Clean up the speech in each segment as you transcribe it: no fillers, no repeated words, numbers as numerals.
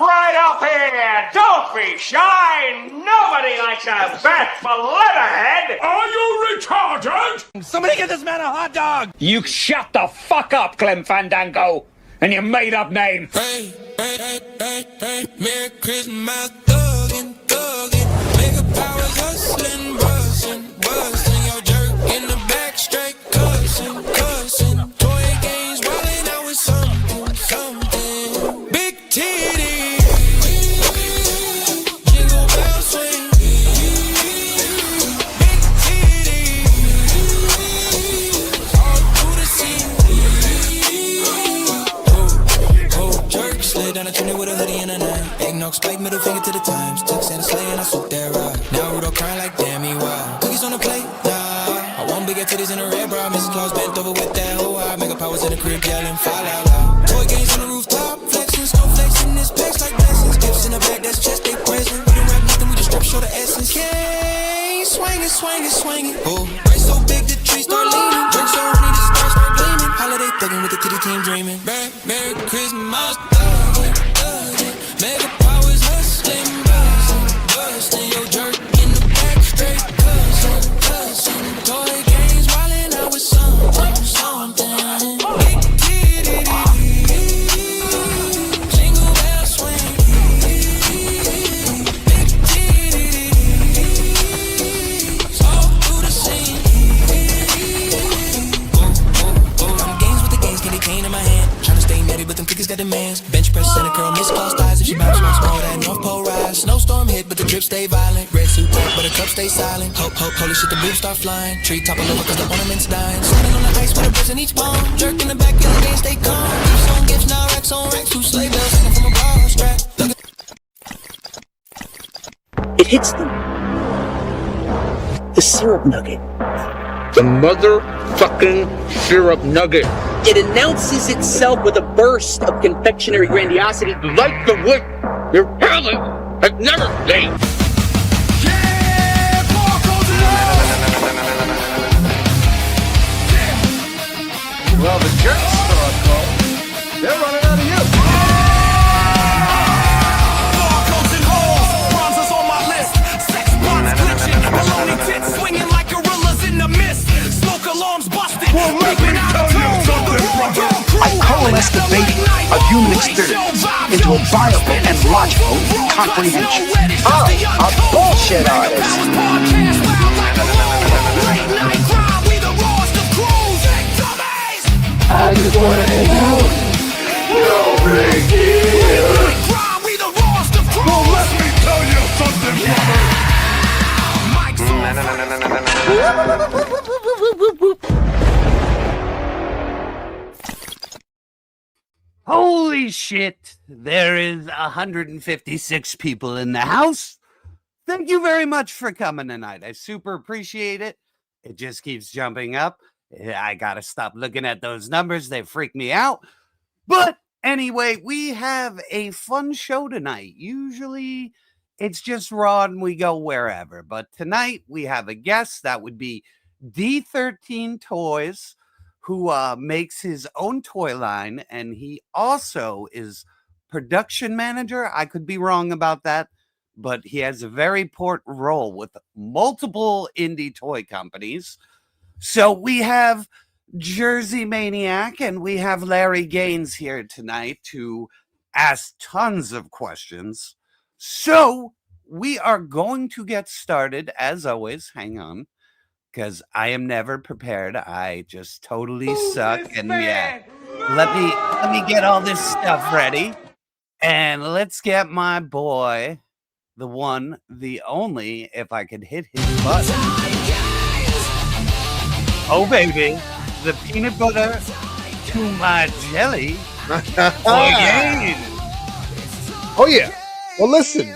right up here! Don't be shy! Nobody likes a bashful leatherhead! Are you retarded? Somebody get this man a hot dog! You shut the fuck up, Clem Fandango! And your made-up name! Hey, Merry Christmas, thuggin', mega powers hustlin', bustin', yo jerk in the back, straight cussin', toy gains, wildin' out with something, big titty, jingle bell swing, big titty, all through the scene, jerk, slid down a chimney with a hoodie and a knife. Eggnog spike, middle finger to the times. Took Santa sleigh and I swooped that ride. Now Rudolph crying like damn me wild. Cookies on the plate, nah. I want bigger titties in a red bra. Mrs. Claus bent over with that hoe. I mega powers in the crib, yelling, fall out loud. Toy games on the rooftop, flexing, snow flexing. This packs like blessings. Gifts in the back, that's chest, they present. We don't rap nothing, we just strip, show the essence. Gang, swinging. Oh, right so big, the tree start leaning. Drink so honey, the stars start gleaming. Holiday thugging with the titty team dreaming. Merry Christmas, mega powers hustling, bustin', yo jerk in the back, straight cussin', toy games, wildin' out with something, big titty, jingle bell swing, big titty, all through the scene. I'm games with the games, candy cane in my hand, tryna stay netty, but them cookies got demands. Bench press and a curl, Miss Claus thighs. If she bounce, small that North Pole rise. Snowstorm hit, but the drip stay violent. Red suit tight, but the cup stay silent. Holy shit, the boobs start flying. Tree topple over cause the ornaments dying. Standing on the ice with a brush in each palm. Jerk in the back, in the game, stay calm. Gifts on gifts, now racks on racks. Two sleigh bells hanging from a bra strap. It hits them. The syrup nugget. The motherfucking syrup nugget. It announces itself with a burst of confectionery grandiosity. Like the whip your palate has never seen. Well, the jerks are cold. They're running out of you. Barcodes and holes, bronzers on my list. Sex bots glitching, baloney tits swinging like gorillas in the mist. Smoke alarms busted, creeping out of tune. I coalesce the baby of human experience into a viable and logical comprehension. Oh, a bullshit artist. I just want to hang out. No big deal. Well, let me tell you something, Holy shit, there is 156 people in the house. Thank you very much for coming tonight. I super appreciate it. It just keeps jumping up. I gotta stop looking at those numbers. They freak me out. But anyway, we have a fun show tonight. Usually it's just raw and we go wherever. But tonight we have a guest. That would be D13 Toys, who makes his own toy line, and he also is production manager. I could be wrong about that, but he has a very important role with multiple indie toy companies. So we have Jersey Maniac and we have Larry Gaines here tonight to ask tons of questions. So we are going to get started. As always, hang on, because I am never prepared. I just totally suck. And yeah, let me get all this stuff ready. And let's get my boy, the one, the only, if I could hit his button. Oh, baby, the peanut butter to my jelly. Again. Oh, yeah. Well, listen,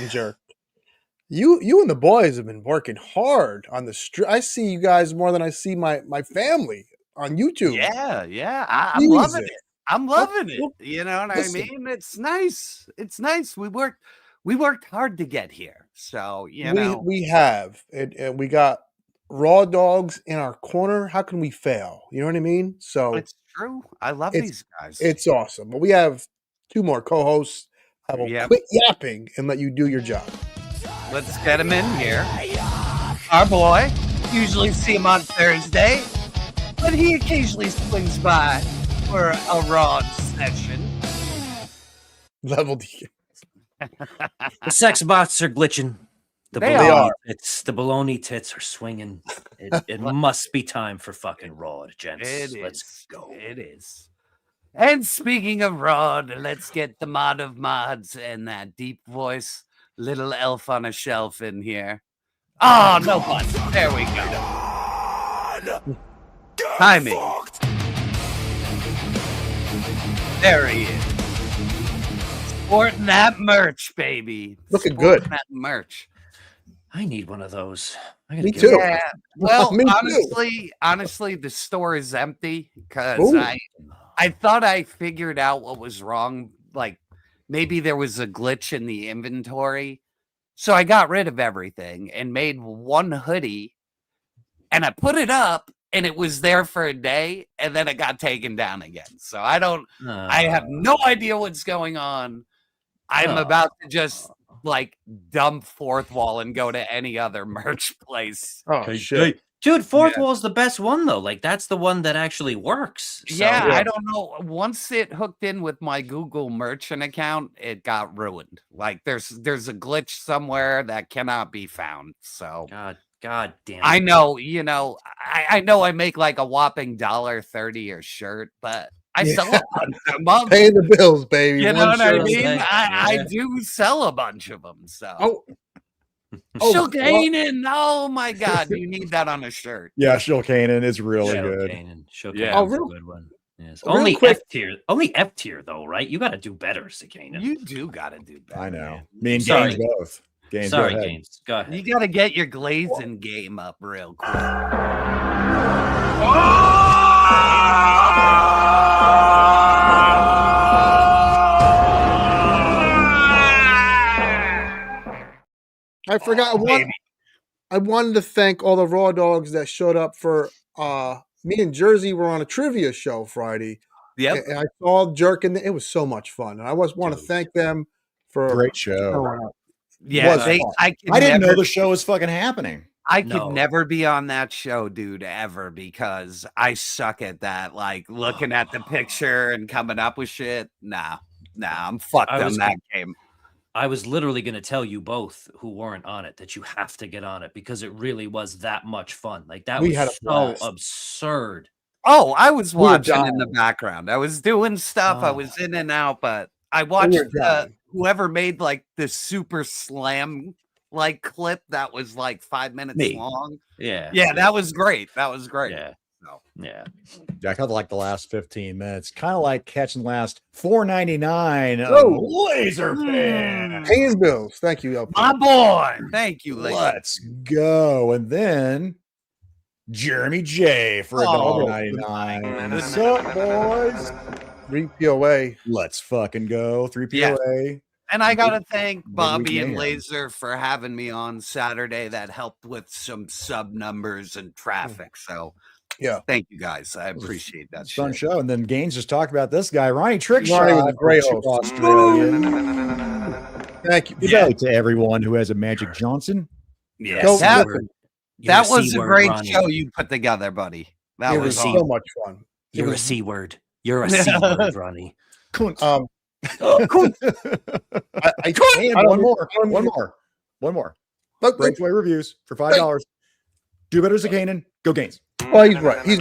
jerk. You and the boys have been working hard on the street. I see you guys more than I see my family on YouTube. Yeah. I'm loving it. I'm loving it. You know what I mean? It's nice. It's nice. We worked hard to get here. So, you know. We have. And we got raw dogs in our corner. How can we fail? You know what I mean? So it's true. I love these guys. It's awesome. But we have 2 more co-hosts. I will Yep. quit yapping and let you do your job. Let's get him in here. Our boy. Usually see him on Thursday, but he occasionally swings by for a RAWED session. Level D. The sex bots are glitching. The They baloney are. tits. The baloney tits are swinging. It must be time for fucking RAWED, gents. Let's go. It is. And speaking of RAWED, let's get the mod of mods and that deep voice, little elf on a shelf in here. Oh, no buts. There we go. Timing. There he is. Sporting that merch, baby. Looking Sporting good. That merch. I need one of those. I gotta Me get too. one. Yeah. Well, Me too. honestly, the store is empty because Ooh. I thought I figured out what was wrong. Like maybe there was a glitch in the inventory. So I got rid of everything and made one hoodie and I put it up and it was there for a day and then it got taken down again. So I have no idea what's going on. I'm about to just like dump Fourth Wall and go to any other merch place. Oh, shit. Dude, Fourth Wall's the best one though. Like that's the one that actually works. So, Yeah, I don't know. Once it hooked in with my Google merchant account, it got ruined. Like there's a glitch somewhere that cannot be found. So God damn it. I know, I know I make like a whopping $1.30 a shirt, but I sell a bunch of them. Pay the bills, baby. You know One what I shirt. mean? I Yeah. do sell a bunch of them. So Oh, Shilkanen, oh my God, you need that on a shirt. Yeah, Shilkanen is really Show good. Kanan. Show Yeah. Kanan's Oh, a real- good one. Yes. real Only quick- F tier. Only F tier though, right? You got to do better, Cicana. You do got to do better. I know. man. Me and Sorry. Gaines both. Gaines, go Sorry, ahead. Gaines. Go ahead. You got to get your glazing game up real quick. I forgot one. I wanted to thank all the raw dogs that showed up for me and Jersey were on a trivia show Friday. Yep. And I saw Jerk and it was so much fun. And I want to thank them for Great show. showing up. Yeah, was they, fun. I could I didn't never, know the show was fucking happening. I could No. never be on that show, dude, ever, because I suck at that. Like looking at the picture and coming up with shit. Nah, I'm fucked I on was that game. I was literally going to tell you both who weren't on it that you have to get on it because it really was that much fun. Like that We was had a so blast. absurd. Oh, I was We were watching in the dying. background. I was doing stuff. I Oh. was in and out, but I watched dying. whoever made like the super slam like clip that was like 5 minutes Me. long. Yeah. Yeah, that was great. That was great. Yeah. So. Yeah. Yeah, I kind of like the last 15 minutes. Kind of like catching the last $4.99 Whoa. laser fan. Paying bills. Thank you, LP. My boy. Thank you, lady. Let's go. And then Jeremy J for Oh, $1.99. What's up, boys? 3 POA. Let's fucking go. 3 Yeah. POA. And I gotta thank Maybe Bobby we and can. Laser for having me on Saturday. That helped with some sub numbers and traffic. So Yeah. thank you guys. I appreciate that. Fun Shit. show. And then Gaines just talked about this guy, Ronnie Trickshot. Ronnie was a great from host. Australia. Thank you. Good day to everyone who has a Magic Johnson. Yeah, Go- that, listen, that was a C-word, great Ronnie. show you put together, buddy. That It was was awesome. so much fun. It You're a was- C word. You're a C word, Ronnie. Um, I And don't- one more. I don't- One more. Look, Breakaway reviews for $5. Do better as a Kanan. Go Gaines. well, he's right. He's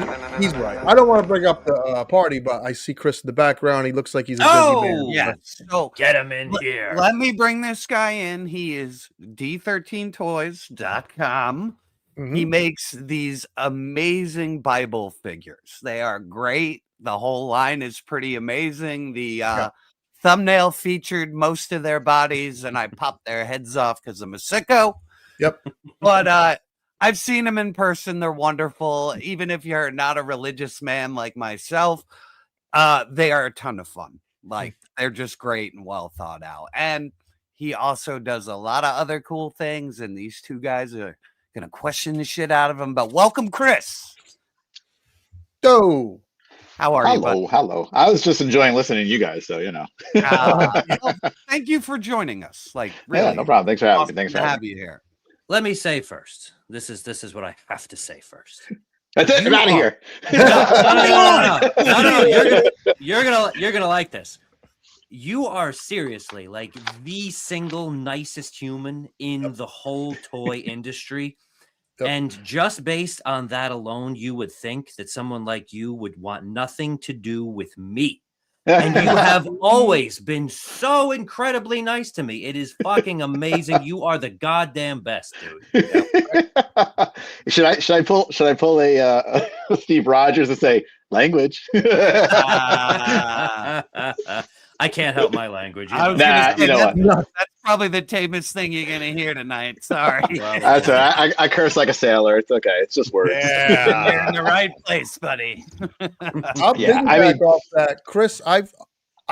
right. I don't want to bring up the party, but I see Chris in the background. He looks like he's a busy man. Yeah. So Get him in here. let me bring this guy in. He is D13Toys.com. Mhm. He makes these amazing Bible figures. They are great. The whole line is pretty amazing. The thumbnail featured most of their bodies, and I popped their heads off because I'm a sicko. Yep. But I've seen them in person. They're wonderful. Even if you're not a religious man like myself, they are a ton of fun. Like they're just great and well thought out. And he also does a lot of other cool things. And these two guys are gonna question the shit out of him. But welcome, Chris. So, How are you, bud? Hello. I was just enjoying listening to you guys, so you know. Well, thank you for joining us. Like, really, Yeah, no problem. Thanks for having awesome me. Thanks to for having have me. you here. Let me say first. This is what I have to say first. That's it. I'm out of here. No. You're gonna like this. You are seriously like the single nicest human in the whole toy industry. And just based on that alone, you would think that someone like you would want nothing to do with me. And you have always been so incredibly nice to me. It is fucking amazing. You are the goddamn best, dude. Should I pull a Steve Rogers and say language? I can't help my language. I was Nah, you know what? That's probably the tamest thing you're gonna hear tonight. Sorry. That's all right. I curse like a sailor. It's okay. It's just words. Yeah. You're in the right place, buddy. I'll piggyback off that, Chris. I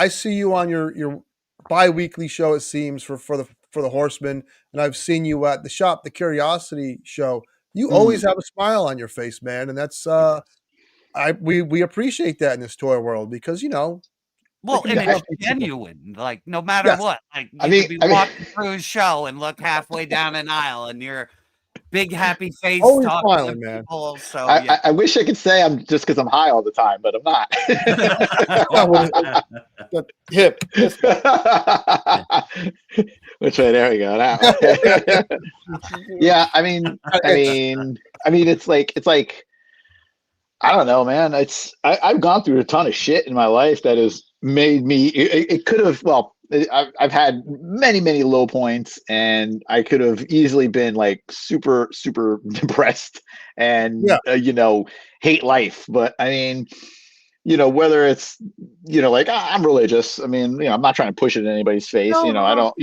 see you on your bi-weekly show. It seems for the Horsemen, and I've seen you at the shop, the Curiosity show. You always have a smile on your face, man, and that's we appreciate that in this toy world because Well, and it's genuine. Like, no matter what, like you could be walking through a show and look halfway down an aisle, and you're big happy face always talking smiling, to man. people. So I wish I could say I'm just because I'm high all the time, but I'm not. Hip. Which way? There we go. Now. Yeah, I mean, it's like I don't know, man. I've gone through a ton of shit in my life that has made me. It could have. Well, I've had many low points, and I could have easily been like super depressed and hate life. But I mean, whether it's like I'm religious. I mean, I'm not trying to push it in anybody's face. I don't.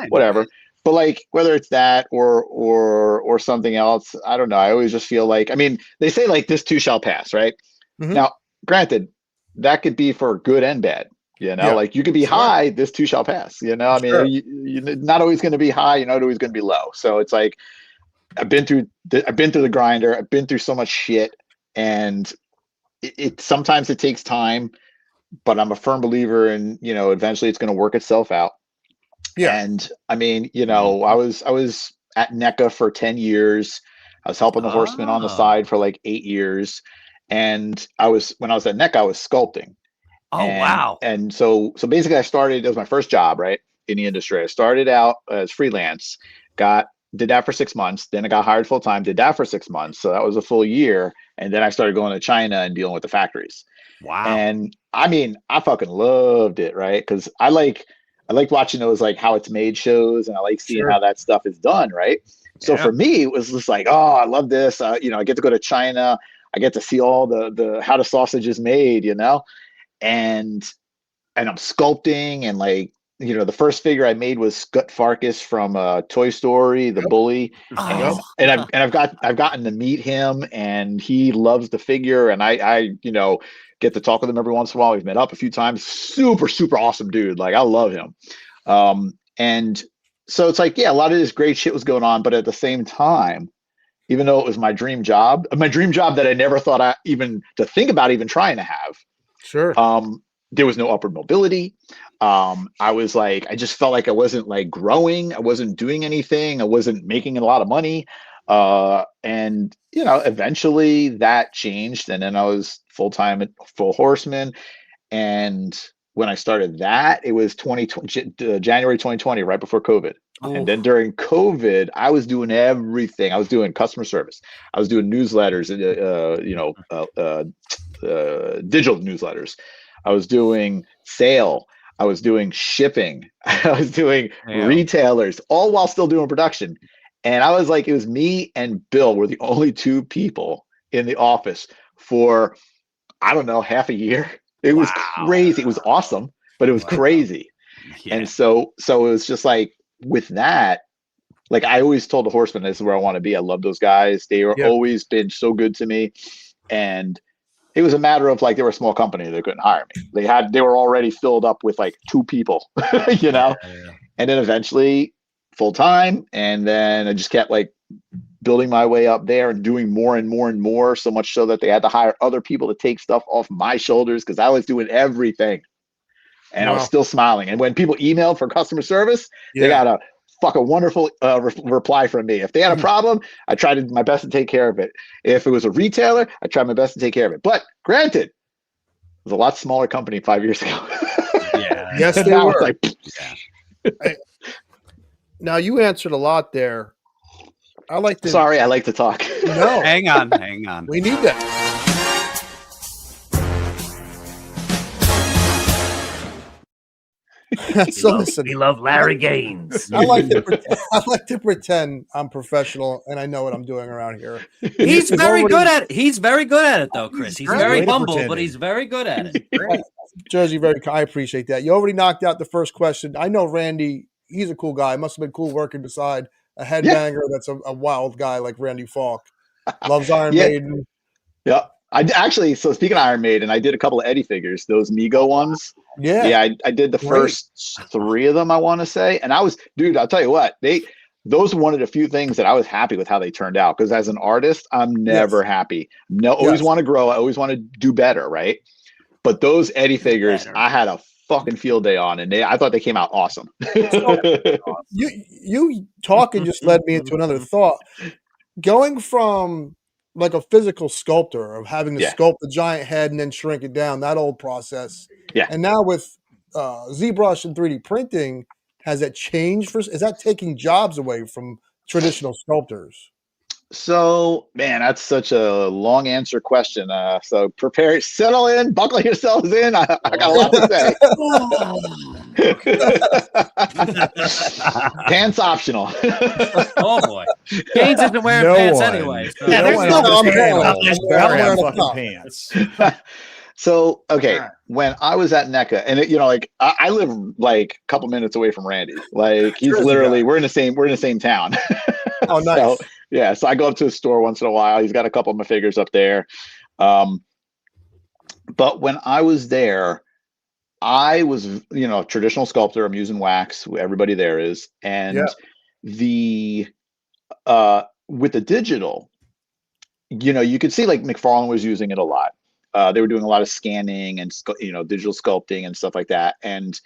Whatever. But like whether it's that or something else, I don't know. I always just feel like, I mean, they say like this too shall pass, right? Mm-hmm. Now, granted, that could be for good and bad. Like you could be high, this too shall pass. I mean, you're not always going to be high. You're not always going to be low. So it's like I've been through the grinder. I've been through so much shit, and it sometimes it takes time, but I'm a firm believer in eventually it's going to work itself out. Yeah. And I mean, I was at NECA for 10 years. I was helping the Horsemen on the side for like 8 years. And when I was at NECA, I was sculpting. Wow. And so basically it was my first job, right, in the industry. I started out as freelance, did that for 6 months. Then I got hired full time, did that for 6 months. So that was a full year. And then I started going to China and dealing with the factories. Wow. And I mean, I fucking loved it, right? Because I like watching those like how it's made shows, and I like seeing how that stuff is done, right? So for me, it was just like, oh, I love this. I get to go to China. I get to see all the how the sausage is made, and I'm sculpting, and like the first figure I made was Scut Farkas from Toy Story, the bully, and I've gotten to meet him, and he loves the figure, and I get to talk with him every once in a while. We've met up a few times. Super awesome dude. Like I love him. And so it's like, yeah, a lot of this great shit was going on, but at the same time, even though it was my dream job that I never thought to think about even trying to have. Sure. There was no upward mobility. I was like, I just felt like I wasn't like growing. I wasn't doing anything. I wasn't making a lot of money. And eventually that changed, and then I was full-time at Full Horseman. And when I started that, it was January 2020, right before COVID. Ooh. And then during COVID, I was doing everything. I was doing customer service. I was doing newsletters, digital newsletters. I was doing sale. I was doing shipping. I was doing retailers, all while still doing production. And I was like, it was me and Bill were the only two people in the office for, I don't know, half a year. It was crazy. It was awesome, but it was crazy. Yeah. And so it was just like with that, like I always told the Horsemen, this is where I want to be. I love those guys. They were always been so good to me. And it was a matter of like, they were a small company. They couldn't hire me. They were already filled up with like 2 people, And then eventually full time. And then I just kept like building my way up there and doing more and more and more, so much so that they had to hire other people to take stuff off my shoulders because I was doing everything. And I was still smiling. And when people emailed for customer service, they got a fucking wonderful reply from me. If they had a problem, I tried my best to take care of it. If it was a retailer, I tried my best to take care of it. But granted, it was a lot smaller company 5 years ago. Yes, they now were. It's like, Now you answered a lot there. I like to. Sorry, I like to talk. No, Hang on. we need that. So listen, We love Larry Gaines. I like to pretend I'm professional and I know what I'm doing around here. He's very good at it. He's very good at it, though, Chris. He's great. very Way to humble, pretend but it. he's very good at it. Jersey, I appreciate that. You already knocked out the first question. I know Randy. He's a cool guy. Must have been cool working beside a headbanger that's a wild guy like Randy Falk. Loves Iron Maiden. Yeah. I actually, so speaking of Iron Maiden, I did a couple of Eddie figures, those Mego ones. Yeah. I did the first 3 of them, I want to say. And dude, I'll tell you what, those were one of the few things that I was happy with how they turned out. Because as an artist, I'm never happy. Always want to grow. I always want to do better, right? But those Eddie figures, I had a fucking field day on, and I thought they came out awesome. You talking just led me into another thought. Going from like a physical sculptor of having to sculpt the giant head and then shrink it down, that old process. Yeah. And now with ZBrush and 3D printing, has that changed? Is that taking jobs away from traditional sculptors? So, man, that's such a long answer question. So settle in, buckle yourselves in. I got a lot to say. Pants optional. Oh boy, Gaines isn't wearing pants anyway. So. Yeah, there's no wearing fucking pants. So, okay, when I was at NECA, and I live like a couple minutes away from Randy. Like he's literally, we're in the same town. Oh, nice. So, yeah, so I go up to his store once in a while. He's got a couple of my figures up there. But when I was there, I was, a traditional sculptor. I'm using wax. Everybody there is. And with the digital, you could see like McFarlane was using it a lot. They were doing a lot of scanning and, digital sculpting and stuff like that. And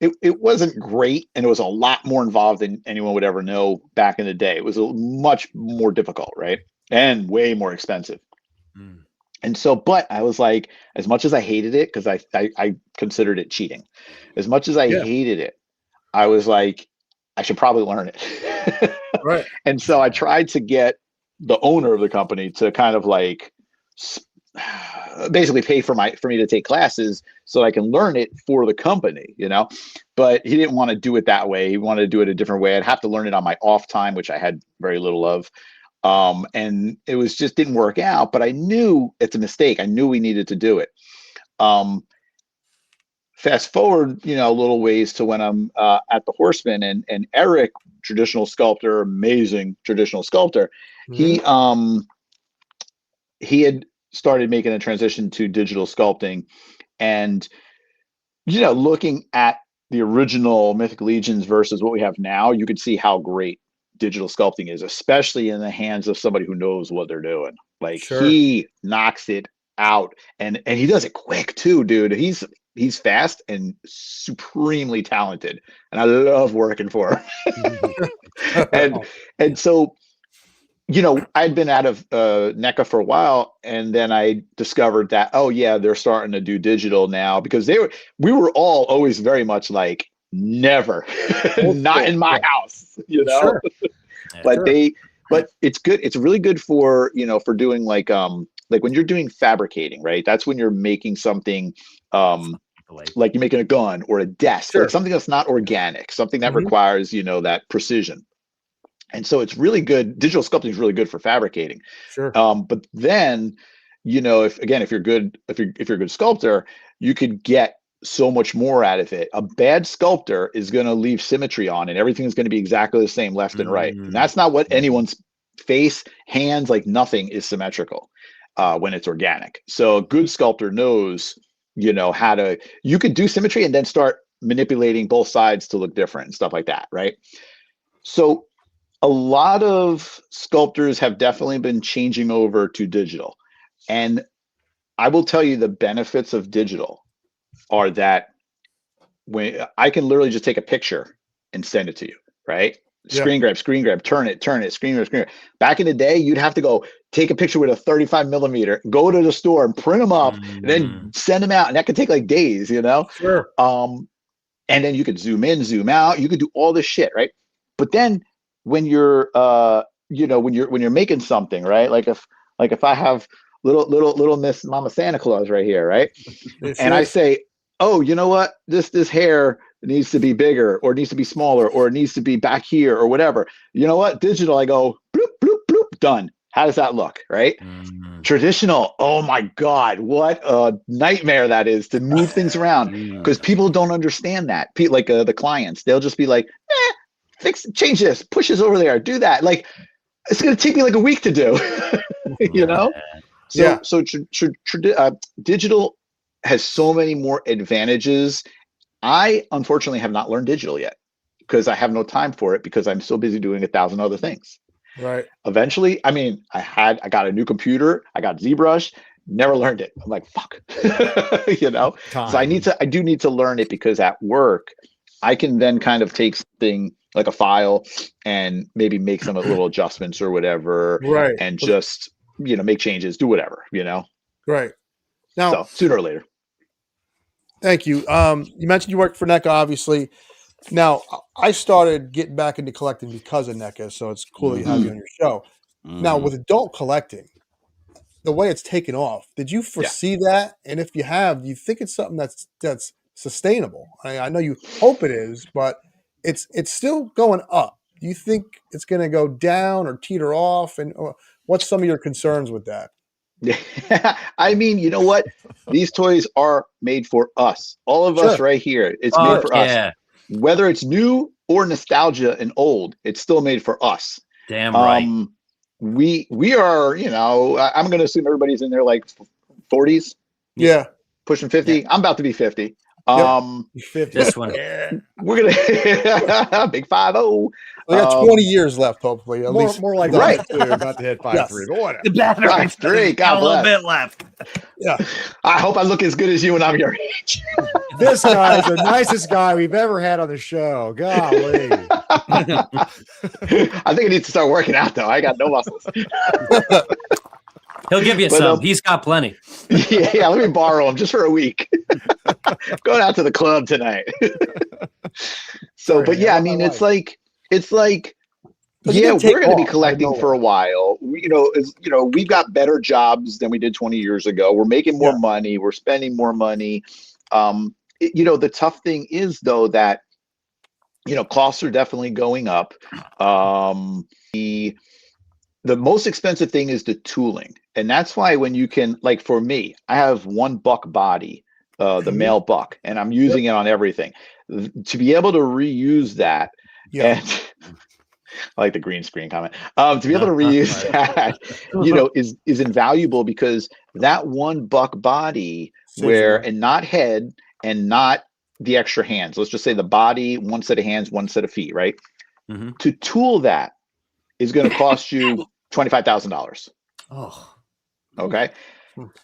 it wasn't great, and it was a lot more involved than anyone would ever know back in the day. It was much more difficult, right? And way more expensive. And so, but I was like, as much as I hated it, because I considered it cheating, as much as I hated it, I was like, I should probably learn it. Right. And so I tried to get the owner of the company to kind of like basically pay for me to take classes so I can learn it for the company, but he didn't want to do it that way. He wanted to do it a different way. I'd have to learn it on my off time, which I had very little of. And it was just didn't work out, but I knew it's a mistake. I knew we needed to do it. Fast forward, a little ways to when I'm at the Horseman, and Eric, traditional sculptor, amazing traditional sculptor. Mm-hmm. He had started making a transition to digital sculpting, and looking at the original Mythic Legions versus what we have now, you could see how great digital sculpting is, especially in the hands of somebody who knows what they're doing. Like he knocks it out, and he does it quick too, dude. He's fast and supremely talented, and I love working for him. and so I'd been out of NECA for a while, and then I discovered that, they're starting to do digital now, because we were all always very much like, never, not in my house, Sure. But but it's good. It's really good for, for doing like when you're doing fabricating, right? That's when you're making something, like you're making a gun or a desk, like something that's not organic, something that requires, that precision. And so it's really good. Digital sculpting is really good for fabricating. Sure. But then, if you're good, if you're a good sculptor, you could get so much more out of it. A bad sculptor is going to leave symmetry on, and everything is going to be exactly the same left and right. And that's not what anyone's face, hands, like nothing is symmetrical when it's organic. So a good sculptor knows, how to, you could do symmetry and then start manipulating both sides to look different and stuff like that. Right. So a lot of sculptors have definitely been changing over to digital. And I will tell you the benefits of digital are that when I can literally just take a picture and send it to you, right? Screen grab, turn it, screen grab. Back in the day, you'd have to go take a picture with a 35 millimeter, go to the store and print them up, and then send them out. And that could take like days, you know? Sure. And then you could zoom in, zoom out. You could do all this shit, right? But then when you're, when you're making something, right? Like if I have little Miss Mama Santa Claus right here, right? And I say, oh, you know what? This hair needs to be bigger, or it needs to be smaller, or it needs to be back here, or whatever. You know what? Digital, I go bloop, bloop, bloop, done. How does that look, right? Traditional, oh my God, what a nightmare that is to move things around, because people don't understand that. Like the clients, they'll just be like, change this, push this over there, do that. Like, it's going to take me like a week to do, you know? So digital has so many more advantages. I unfortunately have not learned digital yet because I have no time for it, because I'm so busy doing 1,000 other things. Right. Eventually, I mean, I got a new computer, I got ZBrush, never learned it. I'm like, fuck, you know? Time. So I do need to learn it, because at work, I can then kind of take something like a file and maybe make some little adjustments or whatever. Right. And just, make changes, do whatever, Right. Now, so sooner or later. Thank you. You mentioned you worked for NECA, obviously. Now, I started getting back into collecting because of NECA, so it's cool that you have you on your show. Now, with adult collecting, the way it's taken off, did you foresee that? And if you have, do you think it's something that's sustainable? I know you hope it is, but it's still going up. Do you think it's going to go down or teeter off? And what's some of your concerns with that? I mean, you know what? These toys are made for us. All of us right here. It's made for us. Whether it's new or nostalgia and old, it's still made for us. Damn right. We are, I'm going to assume everybody's in their like 40s. Yeah. Pushing 50. Yeah. I'm about to be 50. 50. This one. We're gonna big 5-0. We got 20 years left, hopefully. At least More like right. About to hit 5-3. But whatever. 5-3. God a little bless. bit left. Yeah. I hope I look as good as you when I'm your age. This guy is the nicest guy we've ever had on the show. Golly. I think I need to start working out though. I got no muscles. He'll give you some. He's got plenty. Yeah, let me borrow them just for a week. Going out to the club tonight. So, but yeah, I mean, it's like, yeah, we're going to be collecting for a while. We've got better jobs than we did 20 years ago. We're making more money. We're spending more money. The tough thing is though that, costs are definitely going up. The most expensive thing is the tooling. And that's why when you can, like for me, I have one buck body, the male buck, and I'm using it on everything. To be able to reuse that, and I like the green screen comment, to be able to reuse that, is invaluable, because that one buck body and not head and not the extra hands. Let's just say the body, one set of hands, one set of feet, right? Mm-hmm. To tool that is going to cost you $25,000. Oh, okay.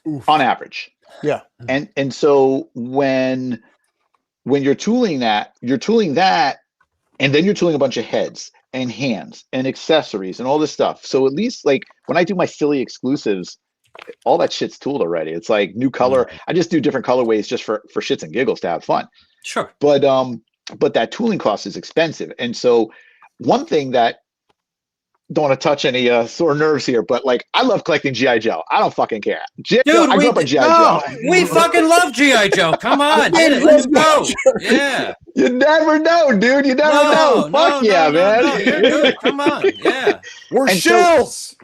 Oof. On average. Yeah. And so when you're tooling that, and then you're tooling a bunch of heads and hands and accessories and all this stuff. So at least like when I do my silly exclusives, all that shit's tooled already. It's like new color. I just do different colorways just for shits and giggles to have fun. Sure. But that tooling cost is expensive. And so one thing that, don't want to touch any sore nerves here, but like I love collecting G.I. Joe. I don't fucking care. Dude, I grew up on G.I. Joe. We fucking love G.I. Joe. Come on, let's go. Yeah. You never know, dude. You never know. Fuck yeah, man. No, you're good. Come on. Yeah. We're shills.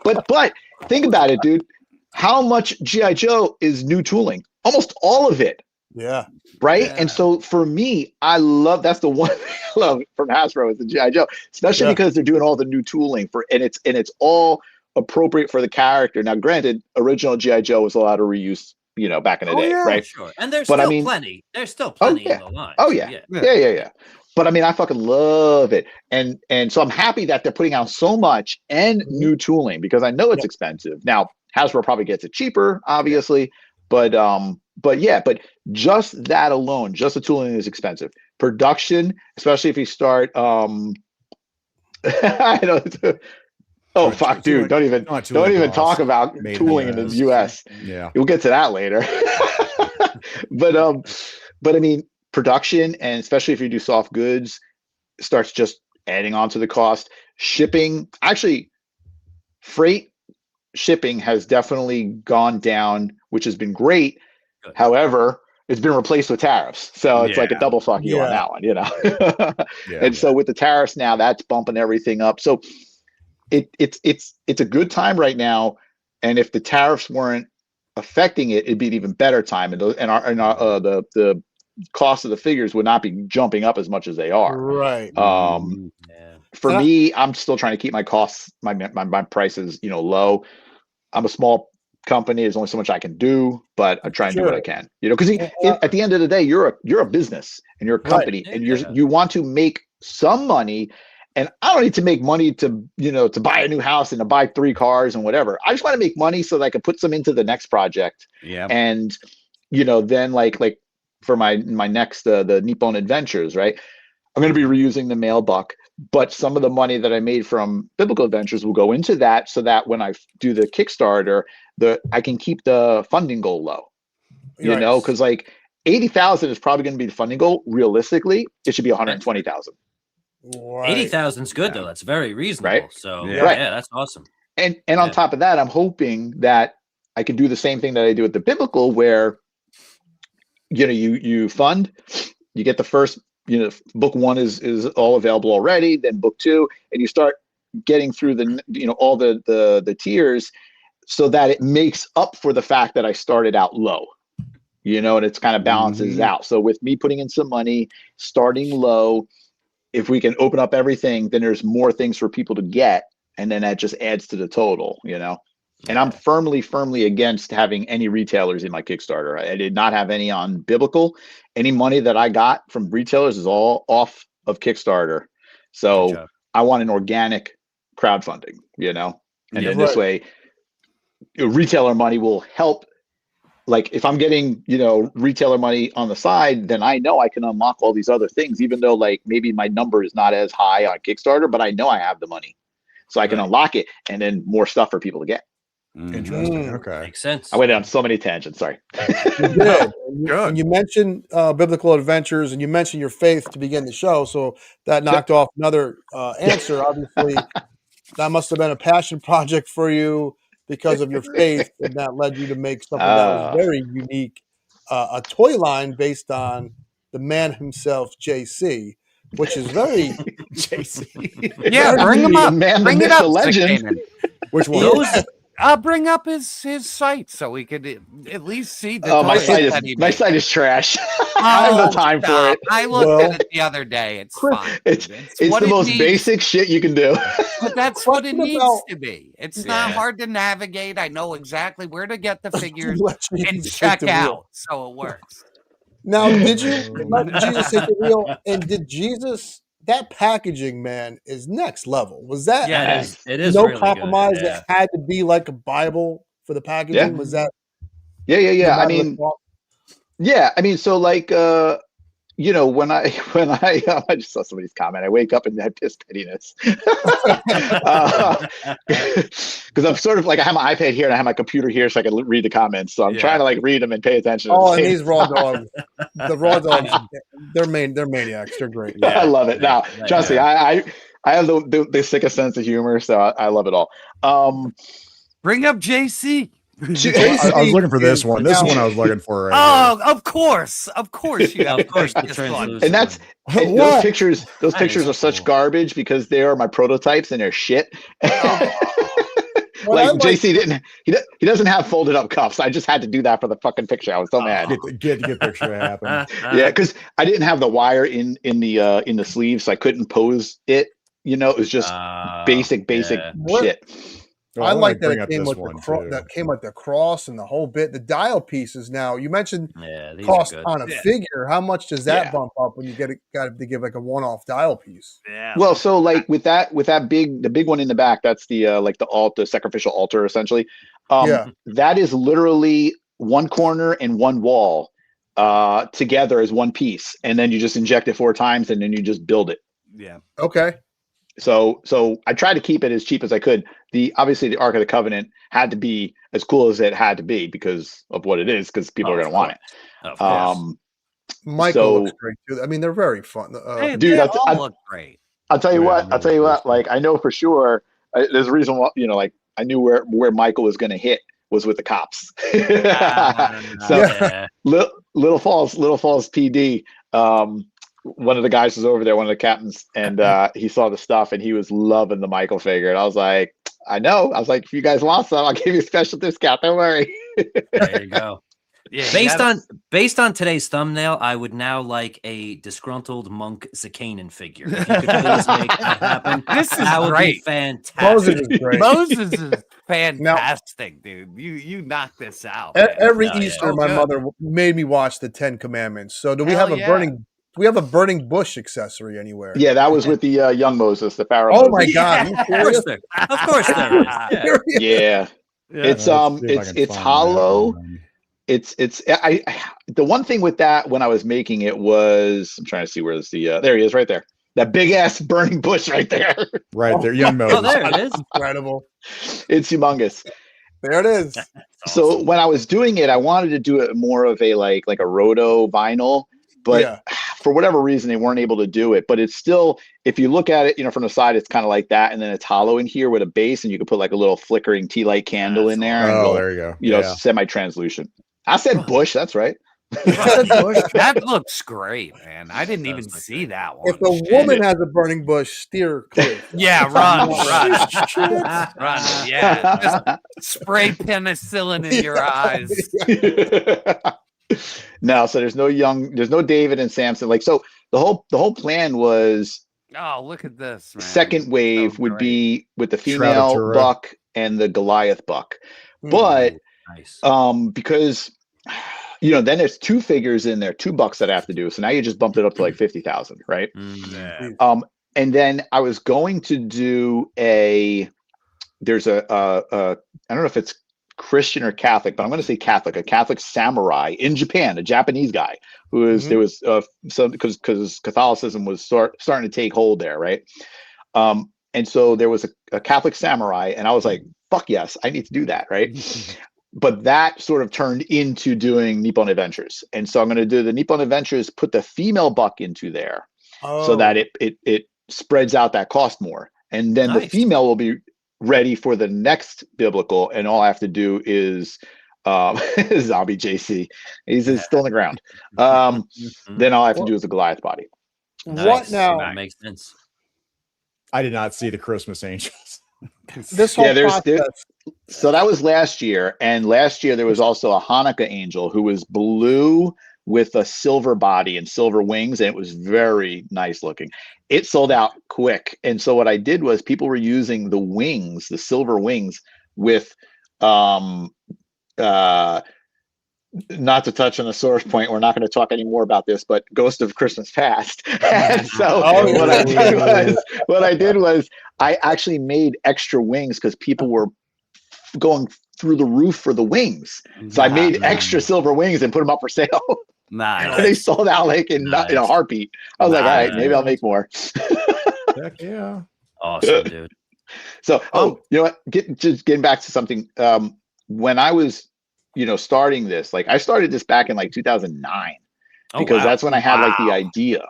But think about it, dude. How much G.I. Joe is new tooling? Almost all of it. Yeah. Right. Yeah. And so for me, that's the one thing I love from Hasbro is the G.I. Joe, especially because they're doing all the new tooling and it's all appropriate for the character. Now, granted, original G.I. Joe was allowed to reuse, back in the day, right? Sure. And there's still plenty. There's still plenty in the line. Oh yeah. Yeah. but I mean, I fucking love it. And so I'm happy that they're putting out so much and new tooling, because I know it's expensive. Now, Hasbro probably gets it cheaper, obviously, but just that alone, just the tooling is expensive. Production, especially if you start I don't. Oh fuck, dude! Don't even talk about tooling in the U.S. Yeah, we'll get to that later. but I mean, production, and especially if you do soft goods, starts just adding on to the cost. Shipping, actually, freight shipping has definitely gone down, which has been great. Good. However, it's been replaced with tariffs, so it's like a double fuck you on that one, you know. So with the tariffs now, that's bumping everything up. So it's a good time right now, and if the tariffs weren't affecting it, it'd be an even better time, and the cost of the figures would not be jumping up as much as they are. Right. For me, I'm still trying to keep my costs, my prices, low. I'm a small company. There's only so much I can do, but I try and do what I can, because at the end of the day, you're a business and you're a company, and you want to make some money. And I don't need to make money to buy a new house and to buy 3 cars and whatever. I just want to make money so that I can put some into the next project. Yeah. And then like for my next the Nippon Adventures, right? I'm going to be reusing the mail buck, but some of the money that I made from Biblical Adventures will go into that, so that when I do the Kickstarter, I can keep the funding goal low. Because like 80,000 is probably going to be the funding goal. Realistically, it should be 120,000. Right. 80,000 is good though. That's very reasonable. Right? So yeah, that's awesome. And on top of that, I'm hoping that I can do the same thing that I do with the Biblical, where you fund, you get the first, book 1 is all available already, then book 2, and you start getting through the all the tiers, so that it makes up for the fact that I started out low. And it's kind of balances out. So with me putting in some money, starting low, if we can open up everything, then there's more things for people to get, and then that just adds to the total, And I'm firmly against having any retailers in my Kickstarter. I did not have any on Biblical. Any money that I got from retailers is all off of Kickstarter. So I want an organic crowdfunding, and then this way, retailer money will help. Like if I'm getting, retailer money on the side, then I know I can unlock all these other things, even though like maybe my number is not as high on Kickstarter, but I know I have the money, so I can unlock it, and then more stuff for people to get. Interesting. Okay. Makes sense. I went on so many tangents. Sorry. Good. And you mentioned Biblical Adventures, and you mentioned your faith to begin the show, so that knocked off another answer. Obviously, that must have been a passion project for you because of your faith, and that led you to make something that was very unique, a toy line based on the man himself, JC, which is very JC. Yeah, bring him up. Bring it up, legend. Which one? Bring up his site so we could at least see the. Oh, my site is trash. I have no time for it. I looked at it the other day. It's fine. It's the most basic shit you can do. But that's what it needs to be. It's not hard to navigate. I know exactly where to get the figures and check out, so it works. Now, did you let Jesus take the wheel? And did Jesus? That packaging, man, is next level. Was that? Yeah, it is. No really compromise. Good. Yeah. It had to be like a Bible for the packaging. Yeah. Was that? Yeah. I mean, so like, when I I just saw somebody's comment. I wake up and have piss pettiness because I'm sort of like I have my iPad here and I have my computer here so I can read the comments. So I'm trying to like read them and pay attention. And these raw dogs, the raw dogs, they're maniacs. They're great. Yeah. I love it. Now, trust me, I have the sickest sense of humor, so I love it all. Bring up JC. I was looking for this one. This one I was looking for. Of course, you have and that's those pictures. Those pictures are such garbage because they are my prototypes and they're shit. Like JC didn't. He doesn't have folded up cuffs. I just had to do that for the fucking picture. I was so mad. Get picture to happen. Yeah, because I didn't have the wire in the sleeve, so I couldn't pose it. It was just basic shit. I like that bring it up came this with one, the too. that came with the cross and the whole bit. The dial pieces. Now you mentioned these cost are good. on a figure. How much does that bump up when you got to give like a one-off dial piece? Yeah. Well, so like with that the big one in the back, that's the like the sacrificial altar essentially. That is literally one corner and one wall together as one piece, and then you just inject it 4 times and then you just build it. Yeah. Okay. So I tried to keep it as cheap as I could. Obviously the Ark of the Covenant had to be as cool as it had to be because of what it is, because people are going to want it. Michael looks great too. I mean, they're very fun. Hey, Dude, they all look great. I'll tell you what. Like, I know for sure. There's a reason why. Like, I knew where Michael was going to hit was with the cops. Little Falls PD. One of the guys was over there, one of the captains, and he saw the stuff and he was loving the Michael figure. And I was like, I know. I was like, if you guys want some, I'll give you a special discount. Don't worry. There you go. Yeah, based on today's thumbnail, I would now like a disgruntled monk Zakanin figure. If you could please make that happen, That would great. be Fantastic. Moses is great. Moses is fantastic, dude. You knocked this out. Every Easter, my mother made me watch the 10 Commandments. So do we have a burning? Do we have a burning bush accessory anywhere? Yeah, that was with the young Moses, the Pharaoh. Oh Moses. my God! Of course there is. Yeah. It's hollow. The one thing with that when I was making it was, I'm trying to see where's the there he is right there. That big ass burning bush right there. Right there, young Moses. Oh, there it is. Incredible. It's humongous. There it is. So when I was doing it, I wanted to do it more of a like a roto vinyl, but for whatever reason they weren't able to do it. But it's still, if you look at it, from the side, it's kind of like that, and then it's hollow in here with a base, and you can put like a little flickering tea light candle in there. Oh, there you go. You know, semi-translucent. I said bush. That's right. That looks great, man. I didn't even see that one. If a woman has a burning bush, steer clear. Yeah, run. Yeah, just spray penicillin in your eyes. No, so there's no David and Samson. Like, so the whole plan was, oh, look at this, man. Second wave would be with the female buck and the Goliath buck. But because then there's 2 figures in there, 2 bucks that I have to do. So now you just bumped it up to like 50,000, right? And then I was going to do there's I don't know if it's Christian or Catholic, but I'm going to say Catholic, a Catholic samurai in Japan, a Japanese guy who is, there was because Catholicism was starting to take hold there. Right. And so there was a Catholic samurai, and I was like, fuck yes, I need to do that. Right. But that sort of turned into doing Nippon Adventures. And so I'm going to do the Nippon Adventures, put the female buck into there so that it spreads out that cost more. And then the female will be ready for the next biblical. And all I have to do is zombie JC. He's still on the ground. Then all I have to do is a Goliath body. What now? That makes sense. I did not see the Christmas angels. This whole process. So that was last year, and last year there was also a Hanukkah angel who was blue with a silver body and silver wings, and it was very nice looking. It sold out quick, and so what I did was people were using the wings, the silver wings, with not to touch on the source point, we're not going to talk any more about this, but Ghost of Christmas Past. And so what I did was I actually made extra wings because people were going through the roof for the wings. So I made extra silver wings and put them up for sale. Nice. And they sold out like in a heartbeat. I was like, all right, maybe I'll make more. Heck yeah. Awesome, dude. So, you know what? Just getting back to something. When I was, starting this, like I started this back in like 2009, because that's when I had like the idea.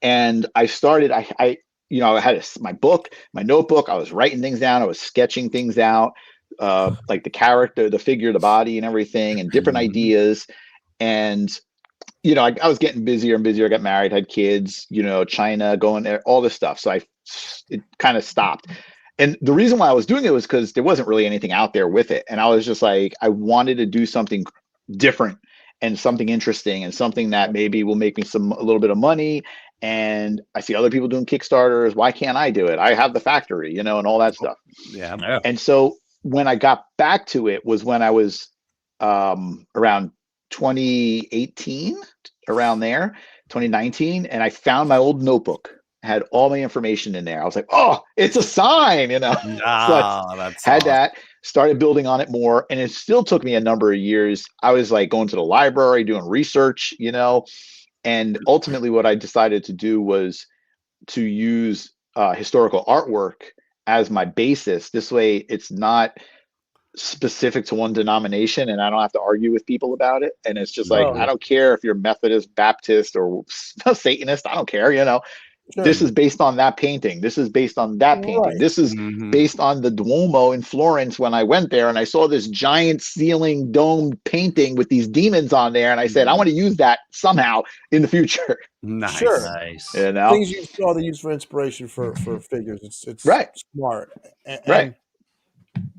And I started, I had my book, my notebook. I was writing things down. I was sketching things out, like the character, the figure, the body, and everything, and different ideas. And I was getting busier and busier. I got married, had kids, China, going there, all this stuff. So it kind of stopped. And the reason why I was doing it was because there wasn't really anything out there with it. And I was just like, I wanted to do something different and something interesting and something that maybe will make me a little bit of money. And I see other people doing Kickstarters. Why can't I do it? I have the factory, and all that stuff. Yeah. And so when I got back to it was when I was around 2018, around there, 2019, and I found my old notebook. Had all my information in there. I was like, oh, it's a sign, you know. So I that's had awesome. that, started building on it more, and it still took me a number of years. I was like going to the library, doing research, you know, and ultimately what I decided to do was to use historical artwork as my basis. This way it's not specific to one denomination and I don't have to argue with people about it. And it's just like, I don't care if you're Methodist, Baptist, or Satanist. I don't care, you know. Sure. This is based on that painting. This is based on that painting. Right. This is based on the Duomo in Florence when I went there and I saw this giant ceiling dome painting with these demons on there. And I said, I want to use that somehow in the future. Nice. Sure. Nice. You know? Things you saw they use for inspiration for figures. It's right. Smart. And right.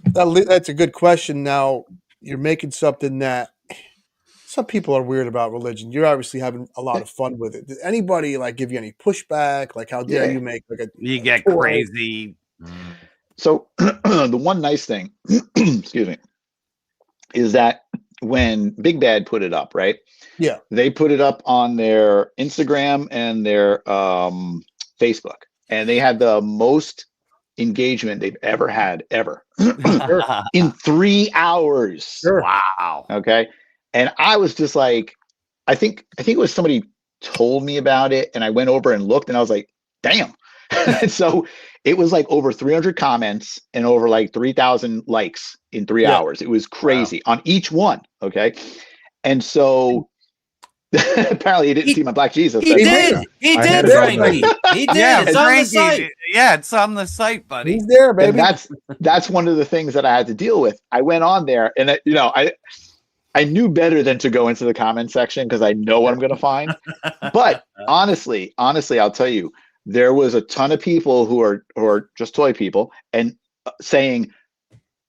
That's a good question. Now, you're making something that some people are weird about religion. You're obviously having a lot of fun with it. Did anybody like give you any pushback? Like, how dare you make like you get crazy? So the one nice thing, excuse me, is that when Big Bad put it up, right? Yeah, they put it up on their Instagram and their Facebook, and they had the most engagement they've ever had in 3 hours. Sure. Wow. Okay. And I was just like, I think it was somebody told me about it and I went over and looked and I was like, damn. And so it was like over 300 comments and over like 3,000 likes in 3 hours. It was crazy on each one. Okay. And so apparently he didn't see my Black Jesus. He did, Frankie. He did. Yeah, it's on the site. Yeah, it's on the site, buddy. He's there, baby. And that's one of the things that I had to deal with. I went on there and you know, I knew better than to go into the comment section because I know what I'm going to find. But honestly, I'll tell you, there was a ton of people who are just toy people and saying,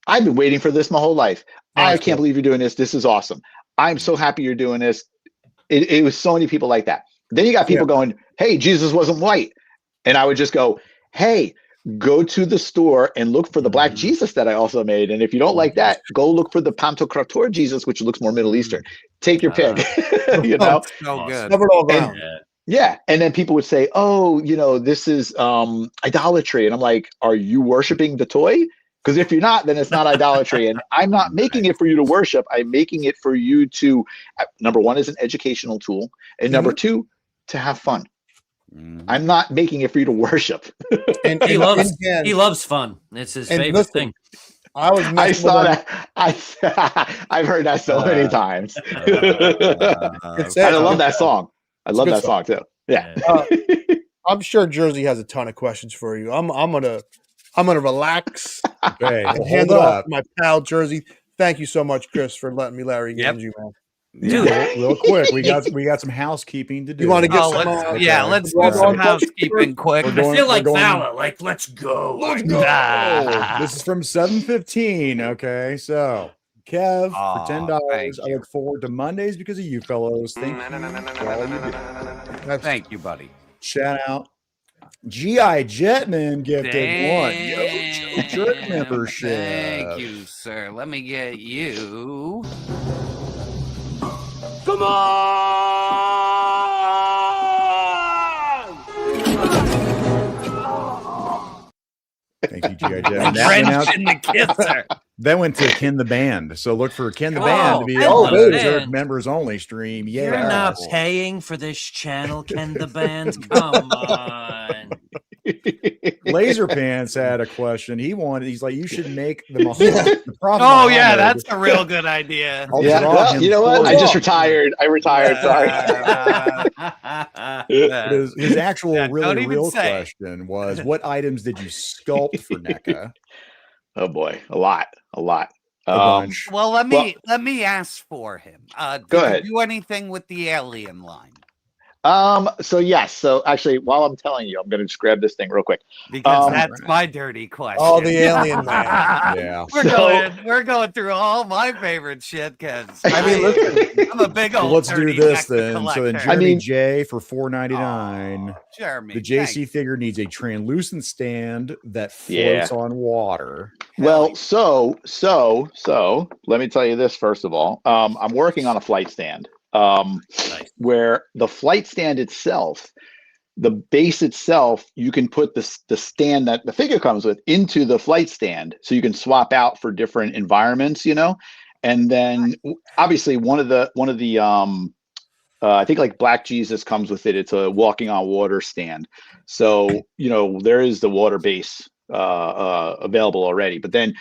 I've been waiting for this my whole life. I can't believe you're doing this. This is awesome. I'm so happy you're doing this. It was so many people like that. Then you got people going, hey, Jesus wasn't white. And I would just go, hey, go to the store and look for the Black Jesus that I also made. And if you don't like that, go look for the Pantocrator Jesus, which looks more Middle Eastern. Take your pick. You know? So good. Cover it all ground. Yeah. And then people would say, oh, you know, this is idolatry. And I'm like, are you worshiping the toy? Because if you're not, then it's not idolatry. And I'm not making it for you to worship. I'm making it for you to, number one, is an educational tool. And number two, to have fun. I'm not making it for you to worship. And he loves fun. It's his favorite thing. I saw that. I've heard that so many times. I love that song. I love that song too. Yeah. I'm sure Jersey has a ton of questions for you. I'm gonna relax. Okay, and hand it off to my pal Jersey. Thank you so much, Chris, for letting me Larry engage you, man. Dude, real quick, we got some housekeeping to do. You want to get some? Let's do some housekeeping quick. I feel like Fowler. Like, let's go. Let's go. This is from 7:15. Okay, so Kev for $10. I look forward to Mondays because of you fellows. Thank you for all you do. Thank you, buddy. Shout out. G.I. Jetman gifted one YoJoeJerk membership. Thank you, sir. Let me get you. Come on! Thank you, G.I. Jetman. That went to Ken the Band. So look for Ken the Band to be on the Jerk members only stream. Yeah, you're not paying for this channel, Ken the Band. Come on. Laser Pants had a question. He's like, you should make the Prophet. Oh yeah, that's a real good idea. Yeah, well, you know what? I just retired. Sorry. His actual really real question was, what items did you sculpt for NECA? Oh boy, a lot. Well, let me ask for him. Go ahead. You do anything with the Alien line? So yes. So actually, while I'm telling you, I'm going to just grab this thing real quick because that's my dirty question. Oh, the alien man. Yeah. We're going through all my favorite shit because I mean, listen, I'm a big old. Let's do this then. So collector. then, Jeremy J for $4.99. Jeremy, the JC figure needs a translucent stand that floats Yeah. on water. Well, so let me tell you this first of all. I'm working on a flight stand. Where the flight stand itself, the base itself, you can put the stand that the figure comes with into the flight stand, so you can swap out for different environments, you know. And then obviously one of the I think like Black Jesus comes with it. It's a walking on water stand, so you know there is the water base available already. But then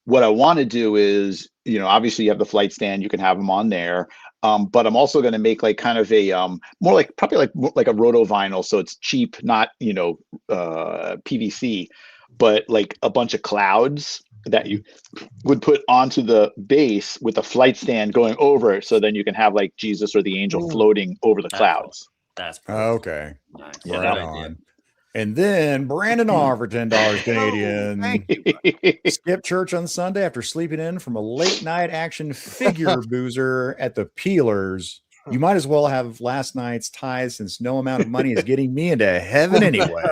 what I want to do is, you know, obviously you have the flight stand, you can have them on there. But I'm also going to make like kind of a more like probably like a roto vinyl, so it's cheap, not you know PVC, but like a bunch of clouds that you would put onto the base with a flight stand going over it, so then you can have like Jesus or the angel floating over the clouds. That's okay. Nice. Yeah, Right right on. on. And then Brandon R for $10 Canadian. Skip church on Sunday after sleeping in from a late night action figure boozer at the Peelers. You might as well have last night's tithe, since no amount of money is getting me into heaven anyway.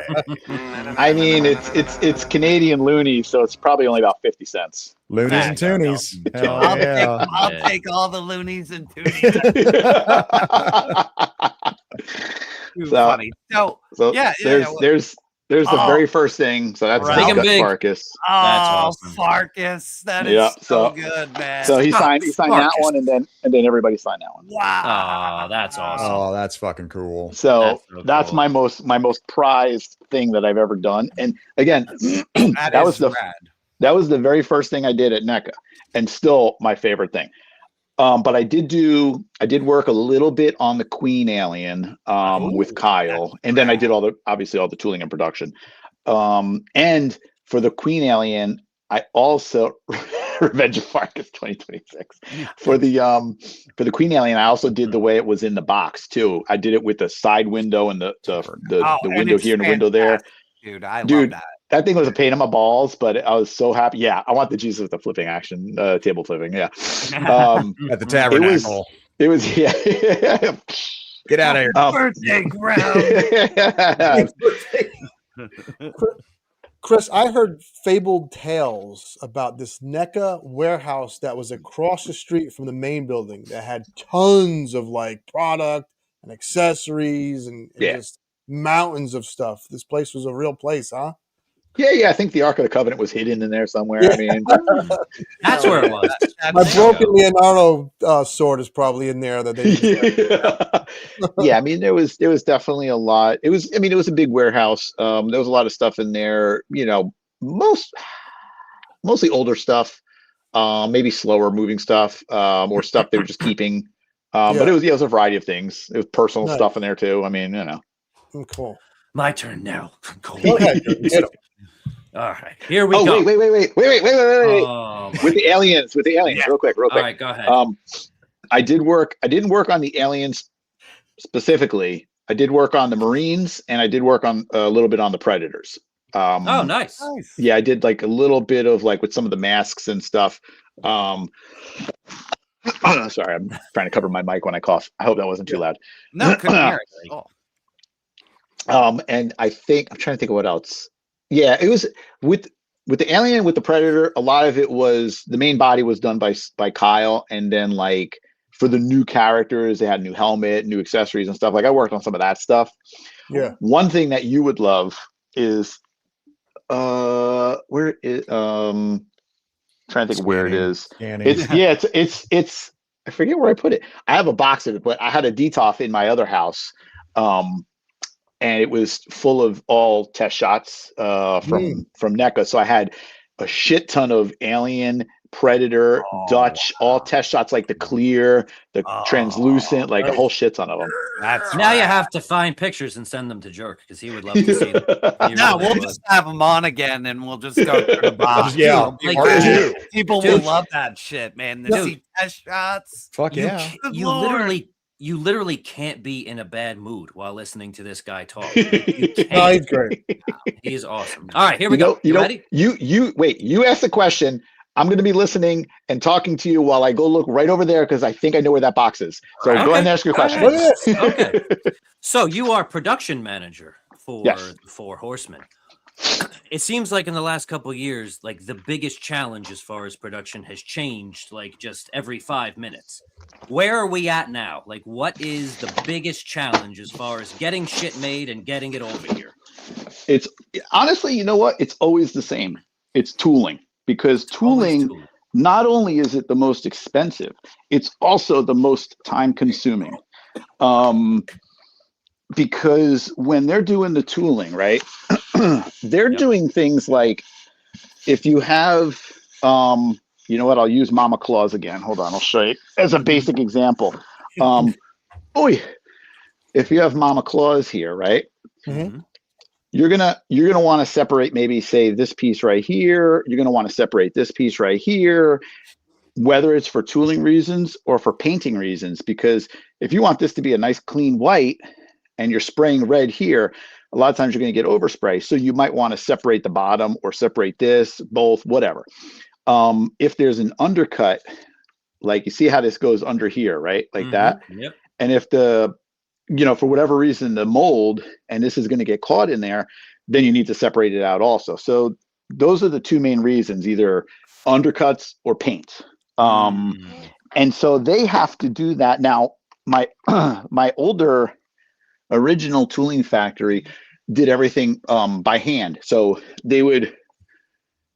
I mean, it's Canadian loonies, so it's probably only about 50 cents. Loonies and toonies. Hell yeah. I'll take all the loonies and toonies. Too funny. So yeah, there's the very first thing. So that's Big and big. Farkas. Oh, That's awesome. Farkas, that is so good, man. So he signed that one, and then everybody signed that one. Wow. Oh, that's awesome. Oh, that's fucking cool. So That's that's cool. my most prized thing that I've ever done. And again, that was that was the very first thing I did at NECA, and still my favorite thing. But I did work a little bit on the Queen Alien with Kyle, and then I did obviously all the tooling and production. And for the Queen Alien, I also Revenge of Farkas 2026. For the Queen Alien, I also did the way it was in the box too. I did it with the side window and the window here and the window there. Dude, I love that. That thing was a pain in my balls, but I was so happy. Yeah, I want the Jesus with the flipping action, table flipping. Yeah, at the tabernacle. It was yeah. Get out of here. Birthday ground. Chris, I heard fabled tales about this NECA warehouse that was across the street from the main building that had tons of like product and accessories and just mountains of stuff. This place was a real place, huh? Yeah. I think the Ark of the Covenant was hidden in there somewhere. Yeah. I mean, That's where it was. My broken Leonardo sword is probably in there. That they yeah. I mean, there was definitely a lot. It was a big warehouse. There was a lot of stuff in there. You know, mostly older stuff, maybe slower moving stuff, or stuff they were just keeping. But it was a variety of things. It was personal stuff in there too. I mean, you know. Cool. My turn now. Go ahead. All right, here we go. Wait. Oh, with the aliens, real quick. All right, go ahead. I didn't work on the aliens specifically. I did work on the Marines, and I did work on a little bit on the Predators. Oh, nice. Yeah, I did like a little bit of like with some of the masks and stuff. Sorry, I'm trying to cover my mic when I cough. I hope that wasn't too loud. No, couldn't hear it. Oh. And I'm trying to think of what else. Yeah, it was with the Alien, with the Predator. A lot of it was the main body was done by Kyle, and then like for the new characters, they had new helmet, new accessories and stuff. Like I worked on some of that stuff. Yeah. One thing that you would love is where is trying to think of where it is. It's I forget where I put it. I have a box of it, but I had a DTOF in my other house. And it was full of all test shots from NECA. So I had a shit ton of Alien, Predator, Dutch, all test shots, like the clear, the translucent, like a whole shit ton of them. Now you have to find pictures and send them to Jerk, because he would love to see them. No, we'll just have them on again, and we'll just go through the box. Yeah, people will love that shit, man. The see test shots. Fuck yeah! You literally you literally can't be in a bad mood while listening to this guy talk. You No, he's great. He is awesome. All right, here we go. You ready? You wait. You asked the question. I'm going to be listening and talking to you while I go look right over there because I think I know where that box is. So go ahead and ask your question. Okay. So you are production manager for the Four Horsemen. It seems like in the last couple of years, like the biggest challenge as far as production has changed, like just every 5 minutes. Where are we at now? Like, what is the biggest challenge as far as getting shit made and getting it over here? It's honestly, you know what? It's always the same. It's tooling, because tooling, not only is it the most expensive, it's also the most time consuming. Because when they're doing the tooling, right, they're doing things like, if you have, you know what, I'll use Mama Claus again. Hold on, I'll show you as a basic example. If you have Mama Claus here, right, you're gonna want to separate, maybe say this piece right here. You're gonna want to separate this piece right here, whether it's for tooling reasons or for painting reasons. Because if you want this to be a nice clean white, and you're spraying red here, a lot of times you're going to get overspray. So you might want to separate the bottom or separate this, both, whatever. If there's an undercut, like you see how this goes under here, right? Like that. Yep. And if the, you know, for whatever reason, the mold, and this is going to get caught in there, then you need to separate it out also. So those are the two main reasons, either undercuts or paint. And so they have to do that. Now, my older original tooling factory did everything by hand. So they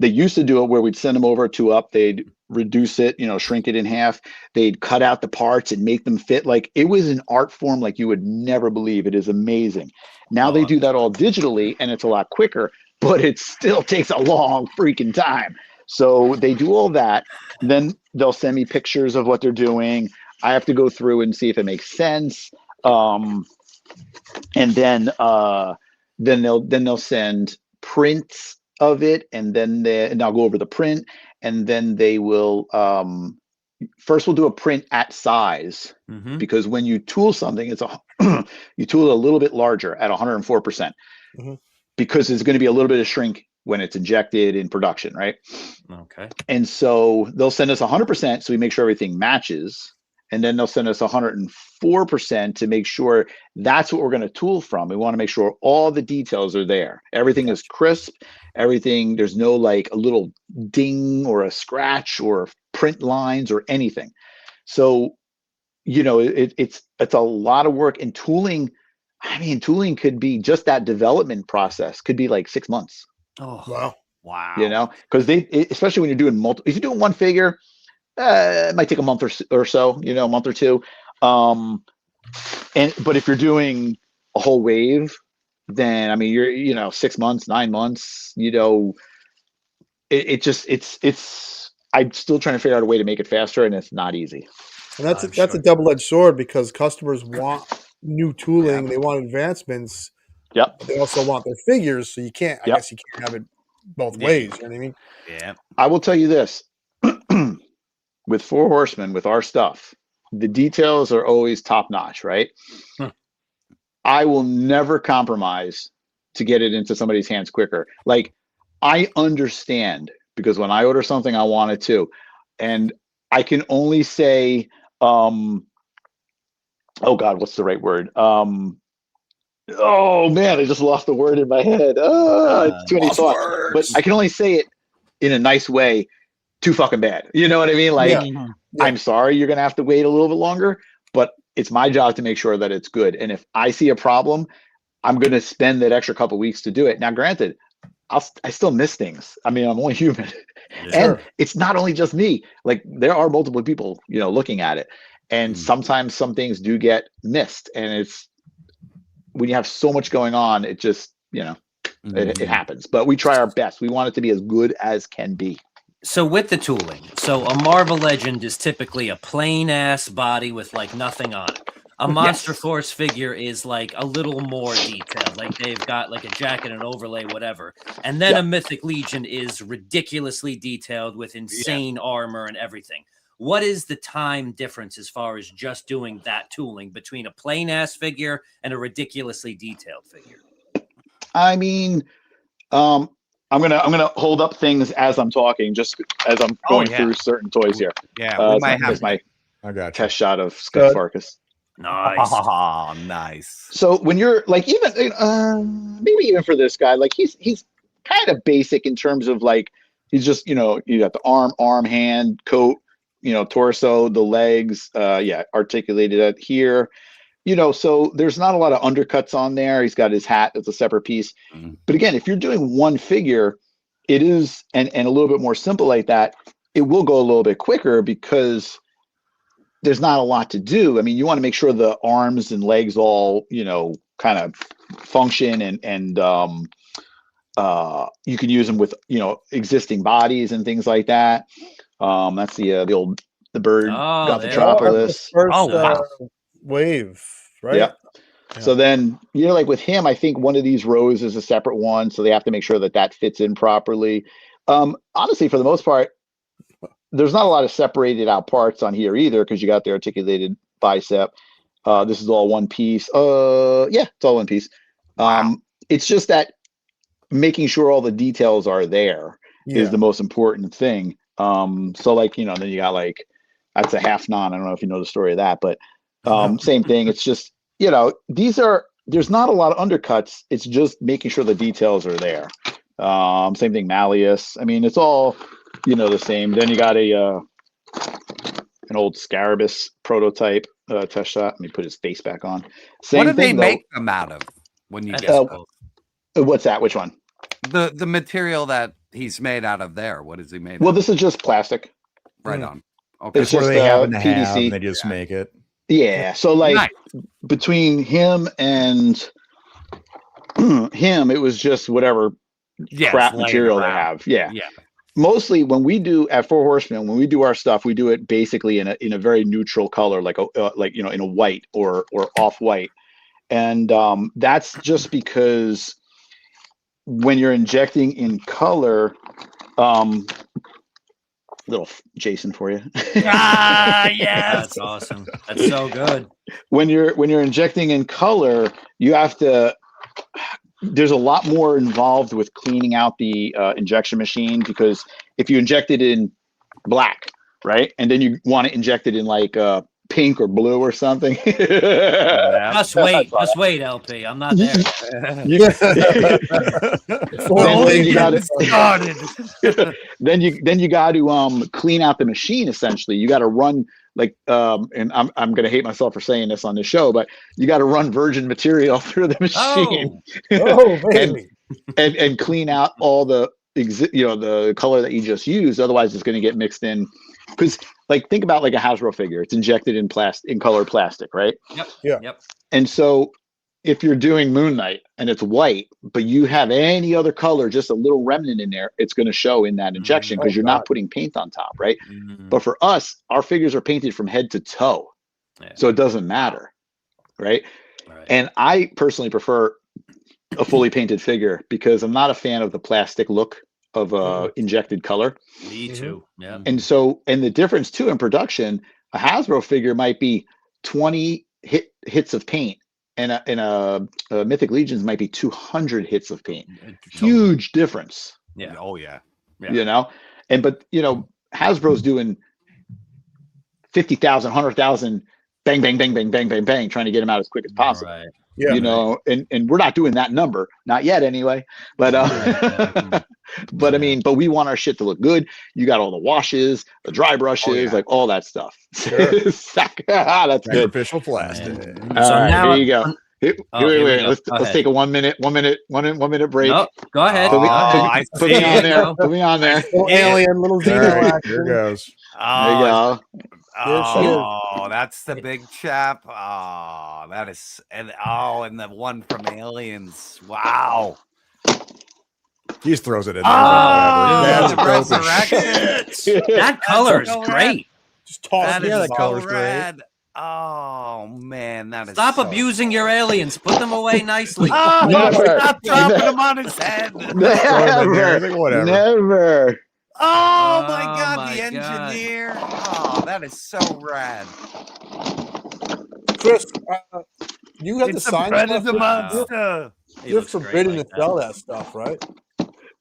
used to do it where we'd send them over to up, they'd reduce it, you know, shrink it in half. They'd cut out the parts and make them fit. Like, it was an art form like you would never believe. It is amazing. Now they do that all digitally, and it's a lot quicker, but it still takes a long freaking time. So they do all that. Then they'll send me pictures of what they're doing. I have to go through and see if it makes sense. And then they'll send prints of it, and then I'll go over the print, and then they will first we'll do a print at size, because when you tool something, you tool it a little bit larger at 104%, because there's going to be a little bit of shrink when it's injected in production, right? Okay. And so they'll send us 100%, so we make sure everything matches. And then they'll send us 104% to make sure that's what we're going to tool from. We want to make sure all the details are there. Everything is crisp. Everything, there's no like a little ding or a scratch or print lines or anything. So, you know, it's a lot of work. And tooling, I mean, tooling could be just that development process could be like 6 months. Oh, wow. You know, because especially when you're doing if you're doing one figure, it might take a month or so, you know, a month or two. But if you're doing a whole wave, then, I mean, you're, you know, 6 months, 9 months, you know, I'm still trying to figure out a way to make it faster, and it's not easy. And that's a double-edged sword, because customers want new tooling. They want advancements. Yep. But they also want their figures. So you can't, I guess you can't have it both ways. You know what I mean? Yeah. I will tell you this. With Four Horsemen, with our stuff, the details are always top notch, right? I will never compromise to get it into somebody's hands quicker. Like, I understand, because when I order something, I want it too. And I can only say, oh God, what's the right word? Oh man, I just lost the word in my head. Too many thoughts. But I can only say it in a nice way. Too fucking bad. You know what I mean? Like, I'm sorry you're going to have to wait a little bit longer, but it's my job to make sure that it's good. And if I see a problem, I'm going to spend that extra couple weeks to do it. Now, granted, I still miss things. I mean, I'm only human. And it's not only just me. Like, there are multiple people, you know, looking at it. And sometimes some things do get missed. And it's, when you have so much going on, it just, you know, it happens. But we try our best. We want it to be as good as can be. So with the tooling, so a Marvel Legend is typically a plain ass body with like nothing on it. A Monster Force figure is like a little more detailed, like they've got like a jacket, an overlay, whatever. And then a Mythic Legion is ridiculously detailed with insane armor and everything. what is the time difference as far as just doing that tooling between a plain ass figure and a ridiculously detailed figure? I mean, I'm gonna hold up things as I'm talking, just as I'm going through certain toys here. Yeah, we might have my I got test shot of Scott Farkas. Nice. Oh, nice. So when you're like, even maybe even for this guy, like he's kind of basic in terms of like, he's just, you got the arm, hand, coat, torso, the legs, articulated at here, so there's not a lot of undercuts on there. He's got his hat as a separate piece. But again, if you're doing one figure, it is, and a little bit more simple like that, it will go a little bit quicker because there's not a lot to do. I mean, you want to make sure the arms and legs all, kind of function and you can use them with, existing bodies and things like that. That's the bird got the Metropolis. Wave, right? Yeah. So then, like with him, I think one of these rows is a separate one. So they have to make sure that fits in properly. Honestly, for the most part, there's not a lot of separated out parts on here either, because you got the articulated bicep. This is all one piece. It's all one piece. It's just that making sure all the details are there is the most important thing. So like, then you got like, that's a half non. I don't know if you know the story of that, but same thing. It's just, there's not a lot of undercuts. It's just making sure the details are there. Same thing, Malleus. I mean, it's all, the same. Then you got an old Scarabus prototype test shot. Let me put his face back on. Same what do they thing, make them out of when you get what's that? Which one? The material that he's made out of there. What is he made? Well, this is just plastic. Right on. Okay. It's just they happen to PVC. have, and they just make it. Yeah. So like between him and him, it was just whatever crap material they have. Yeah. Mostly when we do at Four Horsemen, when we do our stuff, we do it basically in a very neutral color, like in a white or off white, and that's just because when you're injecting in color, little Jason for you. That's awesome. That's so good. When you're injecting in color, you have to. There's a lot more involved with cleaning out the injection machine, because if you inject it in black, right, and then you want to inject it in like pink or blue or something. Just wait, LP. I'm not there. Then you got to clean out the machine. Essentially, you got to run like and I'm gonna hate myself for saying this on the show, but you got to run virgin material through the machine. And clean out all the the color that you just used. Otherwise, it's going to get mixed in. Because like think about like a Hasbro figure, it's injected in color plastic, right? Yep. And so if you're doing Moon Knight and it's white, but you have any other color, just a little remnant in there, it's going to show in that injection because you're not putting paint on top, right? But for us, our figures are painted from head to toe, so it doesn't matter, right? And I personally prefer a fully painted figure because I'm not a fan of the plastic look of injected color. Me too. Yeah. And so, and the difference too in production, a Hasbro figure might be 20 hits of paint, and a Mythic Legions might be 200 hits of paint. Huge difference. Yeah. Oh yeah. But Hasbro's doing 50,000, 100,000, bang, bang, bang, bang, bang, bang, bang, trying to get them out as quick as possible. Right. And we're not doing that number, not yet anyway. But but I mean, but we want our shit to look good. You got all the washes, the dry brushes, like all that stuff. That's good. Official plastic. All right, here you go. Wait. Let's take a 1 minute break. No, go ahead. Put me on there. Put me on there. Alien little Xeno. Here goes. There you go. Oh, that's the big chap. Oh, that is, and the one from Aliens. Wow. He just throws it in there. That's resurrection. That color is great. Just toss That it. is so rad. Oh man, that is. Stop abusing your aliens. Put them away nicely. Stop dropping them on his head. Never. Oh my God, my the God. engineer! Oh, that is so rad. Chris, you have to It's a sign Predator stuff. monster. He You're looks great forbidden like to that. sell that stuff, right?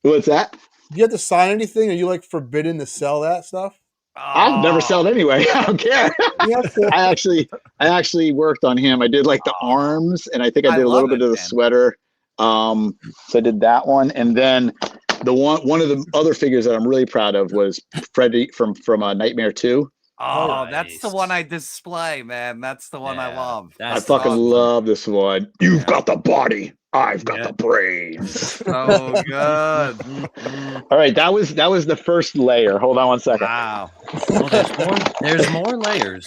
What's that? Do you have to sign anything? Are you like forbidden to sell that stuff? I've never sold anyway. I don't care. I actually worked on him. I did like the arms, and I think I did a little bit of the sweater. So I did that one, and then the one of the other figures that I'm really proud of was Freddy from Nightmare 2. Oh, that's the one I display, man. That's the one I love. I fucking love this one. You've got the body. I've got the brains. So good. All right, that was the first layer. Hold on one second. Wow. Well, there's more layers.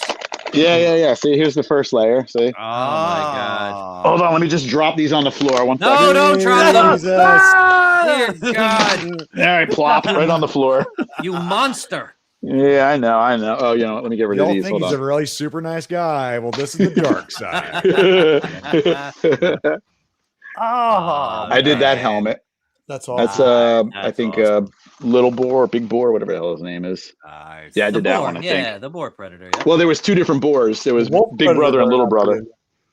Yeah. See, here's the first layer. See? Oh my God. Hold on, let me just drop these on the floor. One No, second. don't drop them. Dear God. All right, plop right on the floor. You monster. Yeah, I know. Oh, you know what? Let me get rid of Y'all these. think Hold he's on. a really super nice guy. Well, this is the dark side. Oh, I did that helmet. That's awesome. That's I think little boar or big boar, whatever the hell his name is. Nice. Yeah, I did that boar, one. I yeah, think. the boar predator. Yeah. Well, there was two different boars. There was Wolf big predator brother and little out brother. there.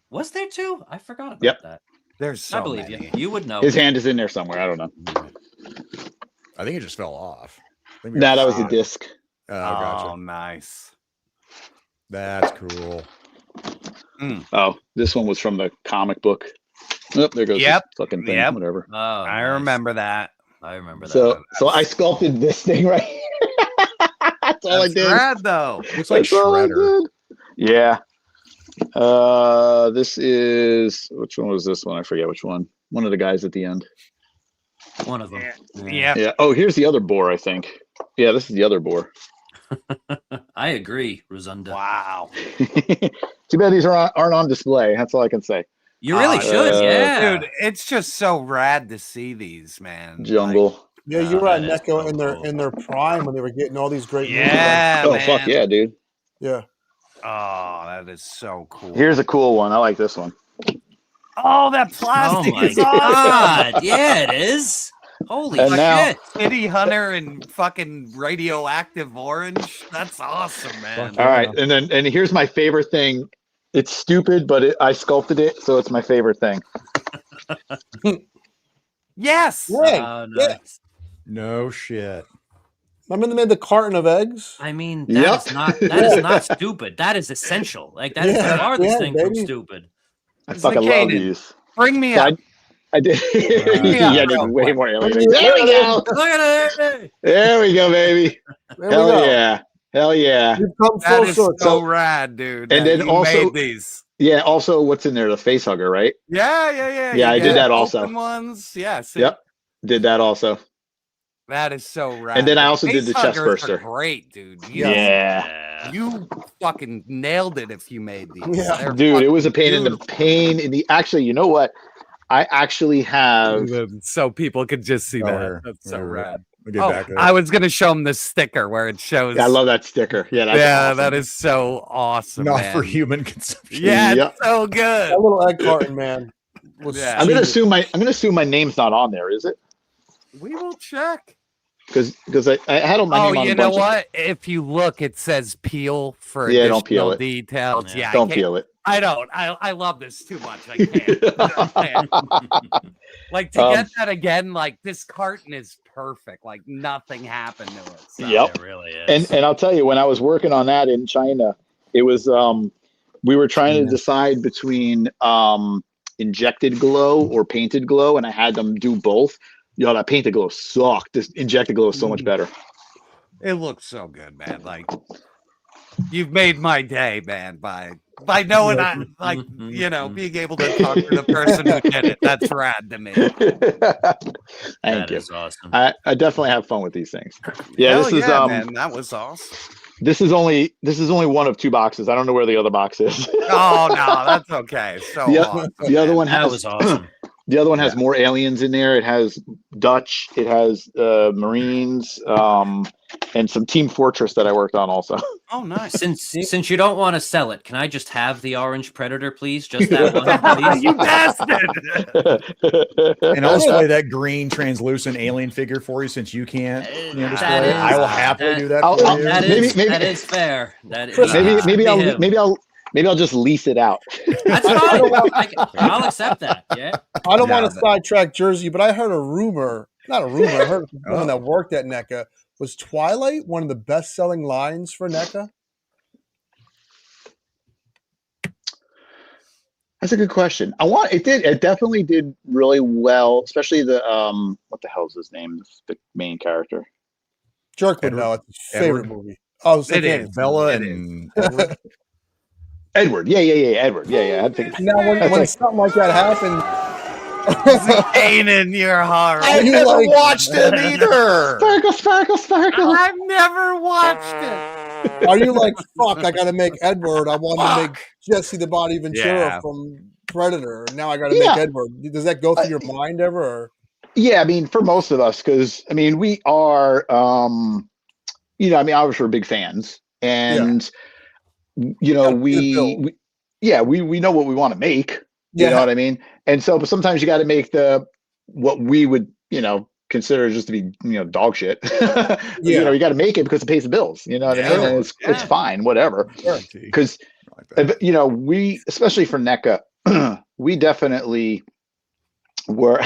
Was there two? I forgot about Yep. that. There's so I believe many. you. You would know. His hand is in there somewhere. I don't know. I think it just fell off. Nah, that was the disc. Oh, gotcha. Oh, nice. That's cool. Oh, this one was from the comic book. Oh, there goes Yep. this fucking thing. Yep. Whatever. Oh, I nice. remember that. I remember that. So I sculpted this thing right here. That's all I That's did. rad, though. Looks like That's all I Shredder. did. Yeah. This is, which one was this one? I forget which one. One of the guys at the end. One of them. Yeah. Yeah. Oh, here's the other boar, I think. Yeah, this is the other boar. I agree, Rosunda. Wow. Too bad these aren't on display. That's all I can say. You really should, yeah. Dude, it's just so rad to see these, man. Jungle. Yeah, you were at that is NECA so in their prime when they were getting all these great Yeah, Oh, man. fuck yeah, dude. Yeah. Oh, that is so cool. Here's a cool one. I like this one. Oh, that Oh plastic my is awesome. God. Yeah, it is. Holy And now- shit. City Hunter and fucking radioactive orange. That's awesome, man. All right. And here's my favorite thing. It's stupid, but I sculpted it, so it's my favorite thing. Yes. Yeah. Oh, nice. No shit. Remember they made the carton of eggs? I mean, Yep. that is not stupid. That is essential. Like that is the Yeah, farthest yeah, thing from baby. stupid. I It's fucking the love Kanan. these. Bring me So up. I did. Yeah, Yeah, real dude, way quick. more alien. There we go. Look at it. There we go, baby. There we Hell go. yeah. Hell yeah. You've come That full is circle. so rad, dude. And that then you also- made these. Yeah. Also, what's in there? The face hugger, right? Yeah. Yeah, You I did get that also. open ones. Yeah. See, Yep. Did that also. That is so rad. And then I also did the Face chest huggers burster. are great, dude. Yeah. You fucking nailed it if you made these. Yeah. They're Dude, it was a fucking pain in the actually, you know what? I actually have beautiful. So people could just see Oh, that. here. That's so Here, rad. We'll get Oh, back there. I was gonna show them the sticker where it shows. I love that sticker. Yeah, that's awesome. that is so awesome. Not man. for human consumption. Yeah, Yep. it's so good. That little egg carton, man. Was Yeah. I'm gonna genius. assume my name's not on there, is it? We will check. Because I had my Oh, name on you a know bunch of- what? If you look, it says peel for Yeah, additional don't peel it. details. Yeah, Don't peel it. I don't. I love this too much. I can't. Like to get that again. Like this carton is perfect. Like nothing happened to it. So. Yep. It really is. And I'll tell you, when I was working on that in China, it was we were trying to decide between injected glow or painted glow, and I had them do both. Yo, that painted glow sucked. This injected glow is so much better. It looks so good, man. Like you've made my day, man, by knowing I like being able to talk to the person who did it. That's rad to me. Thank That you. is awesome. I definitely have fun with these things. Yeah, Hell this is yeah, man. That was awesome. this is only one of two boxes. I don't know where the other box is. Oh no, that's okay. So awesome, the other man. one That has was awesome. The other one has more aliens in there. It has Dutch. It has Marines, and some Team Fortress that I worked on also. Oh, nice. Since you don't want to sell it, can I just have the orange Predator, please? Just that one, please. You bastard! And I'll display that green translucent alien figure for you since you can't display it. I will happily do that for you. That is fair. Maybe I'll just lease it out. That's fine. I'll accept that. Yeah. I don't want to sidetrack Jersey, but I heard a rumor. Not a rumor. I heard from someone that worked at NECA. Was Twilight one of the best-selling lines for NECA? That's a good question. It definitely did really well, especially the what the hell's his name? The main character. Jerk would know. It's his favorite movie. Oh, it is Bella and Edward. Edward. Yeah, Edward. Yeah. I think now when something like that happened, pain in your heart. I never watched it either. Sparkle. I've never watched it. Are you like, fuck, I gotta make Edward. I want to make Jesse the Body Ventura from Predator. Now I gotta make Edward. Does that go through your mind ever? Or? Yeah, I mean, for most of us, because I mean, we are obviously we're big fans. And we know what we want to make. You know what I mean? And so, but sometimes you got to make what we would, consider just to be, dog shit. You got to make it because it pays the bills. You know what I mean? And it's fine, whatever. Because, we, especially for NECA, we definitely were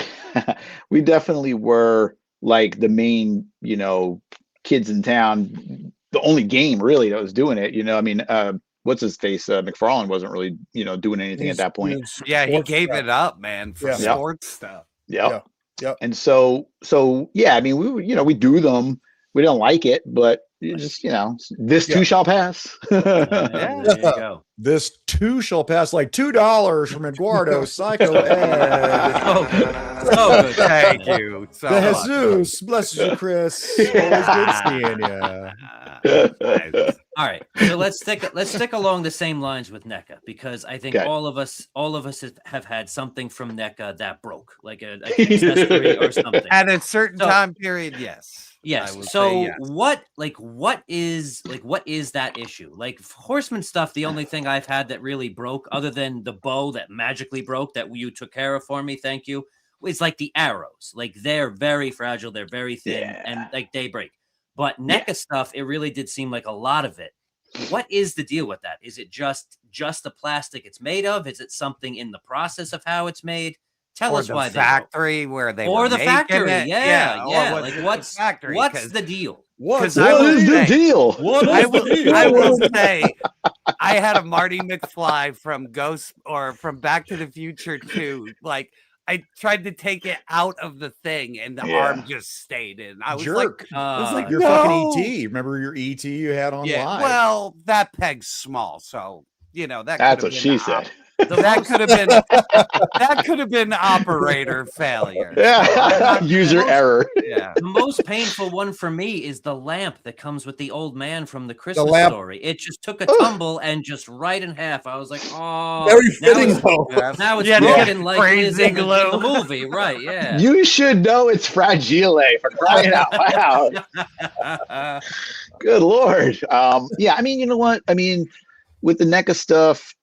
like the main, kids in town, the only game really that was doing it. I mean, what's his face? McFarlane wasn't really, doing anything at that point. Yeah, he gave it up, man, for sports stuff. Yeah. And so yeah, I mean, we do them. We don't like it, but you just, this too shall pass. There you go. This too shall pass, like $2 from Eduardo Psycho Ed. Oh, good. Thank you. So the Jesus blesses you, Chris. Always good seeing you. Nice. All right, so let's stick along the same lines with NECA, because I think all of us have had something from NECA that broke, like an accessory or something at a certain time period. Yes. So what is that issue? Like Horseman stuff, the only thing I've had that really broke, other than the bow that magically broke that you took care of for me, thank you, is like the arrows. Like they're very fragile, they're very thin, and like they break. But NECA stuff, it really did seem like a lot of it. What is the deal with that? Is it just the plastic it's made of? Is it something in the process of how it's made? Tell us why. Factory where they or were the factory, it. yeah. Like what's the deal? What is the deal? I will say, I had a Marty McFly from Ghost or from Back to the Future 2. Like, I tried to take it out of the thing, and the arm just stayed in. I was Jerk. like, it was like your fucking ET. Remember your ET you had on live? Well, that peg's small, so that's what she said. That could have been operator failure. User error. The most painful one for me is the lamp that comes with the old man from the Christmas Story. It just took a tumble and just right in half. I was like, oh, very fitting though. Now it's broken like it is in the movie, right? Yeah. You should know it's fragile for crying out loud. Good Lord. Yeah, I mean, you know what? I mean, with the NECA stuff,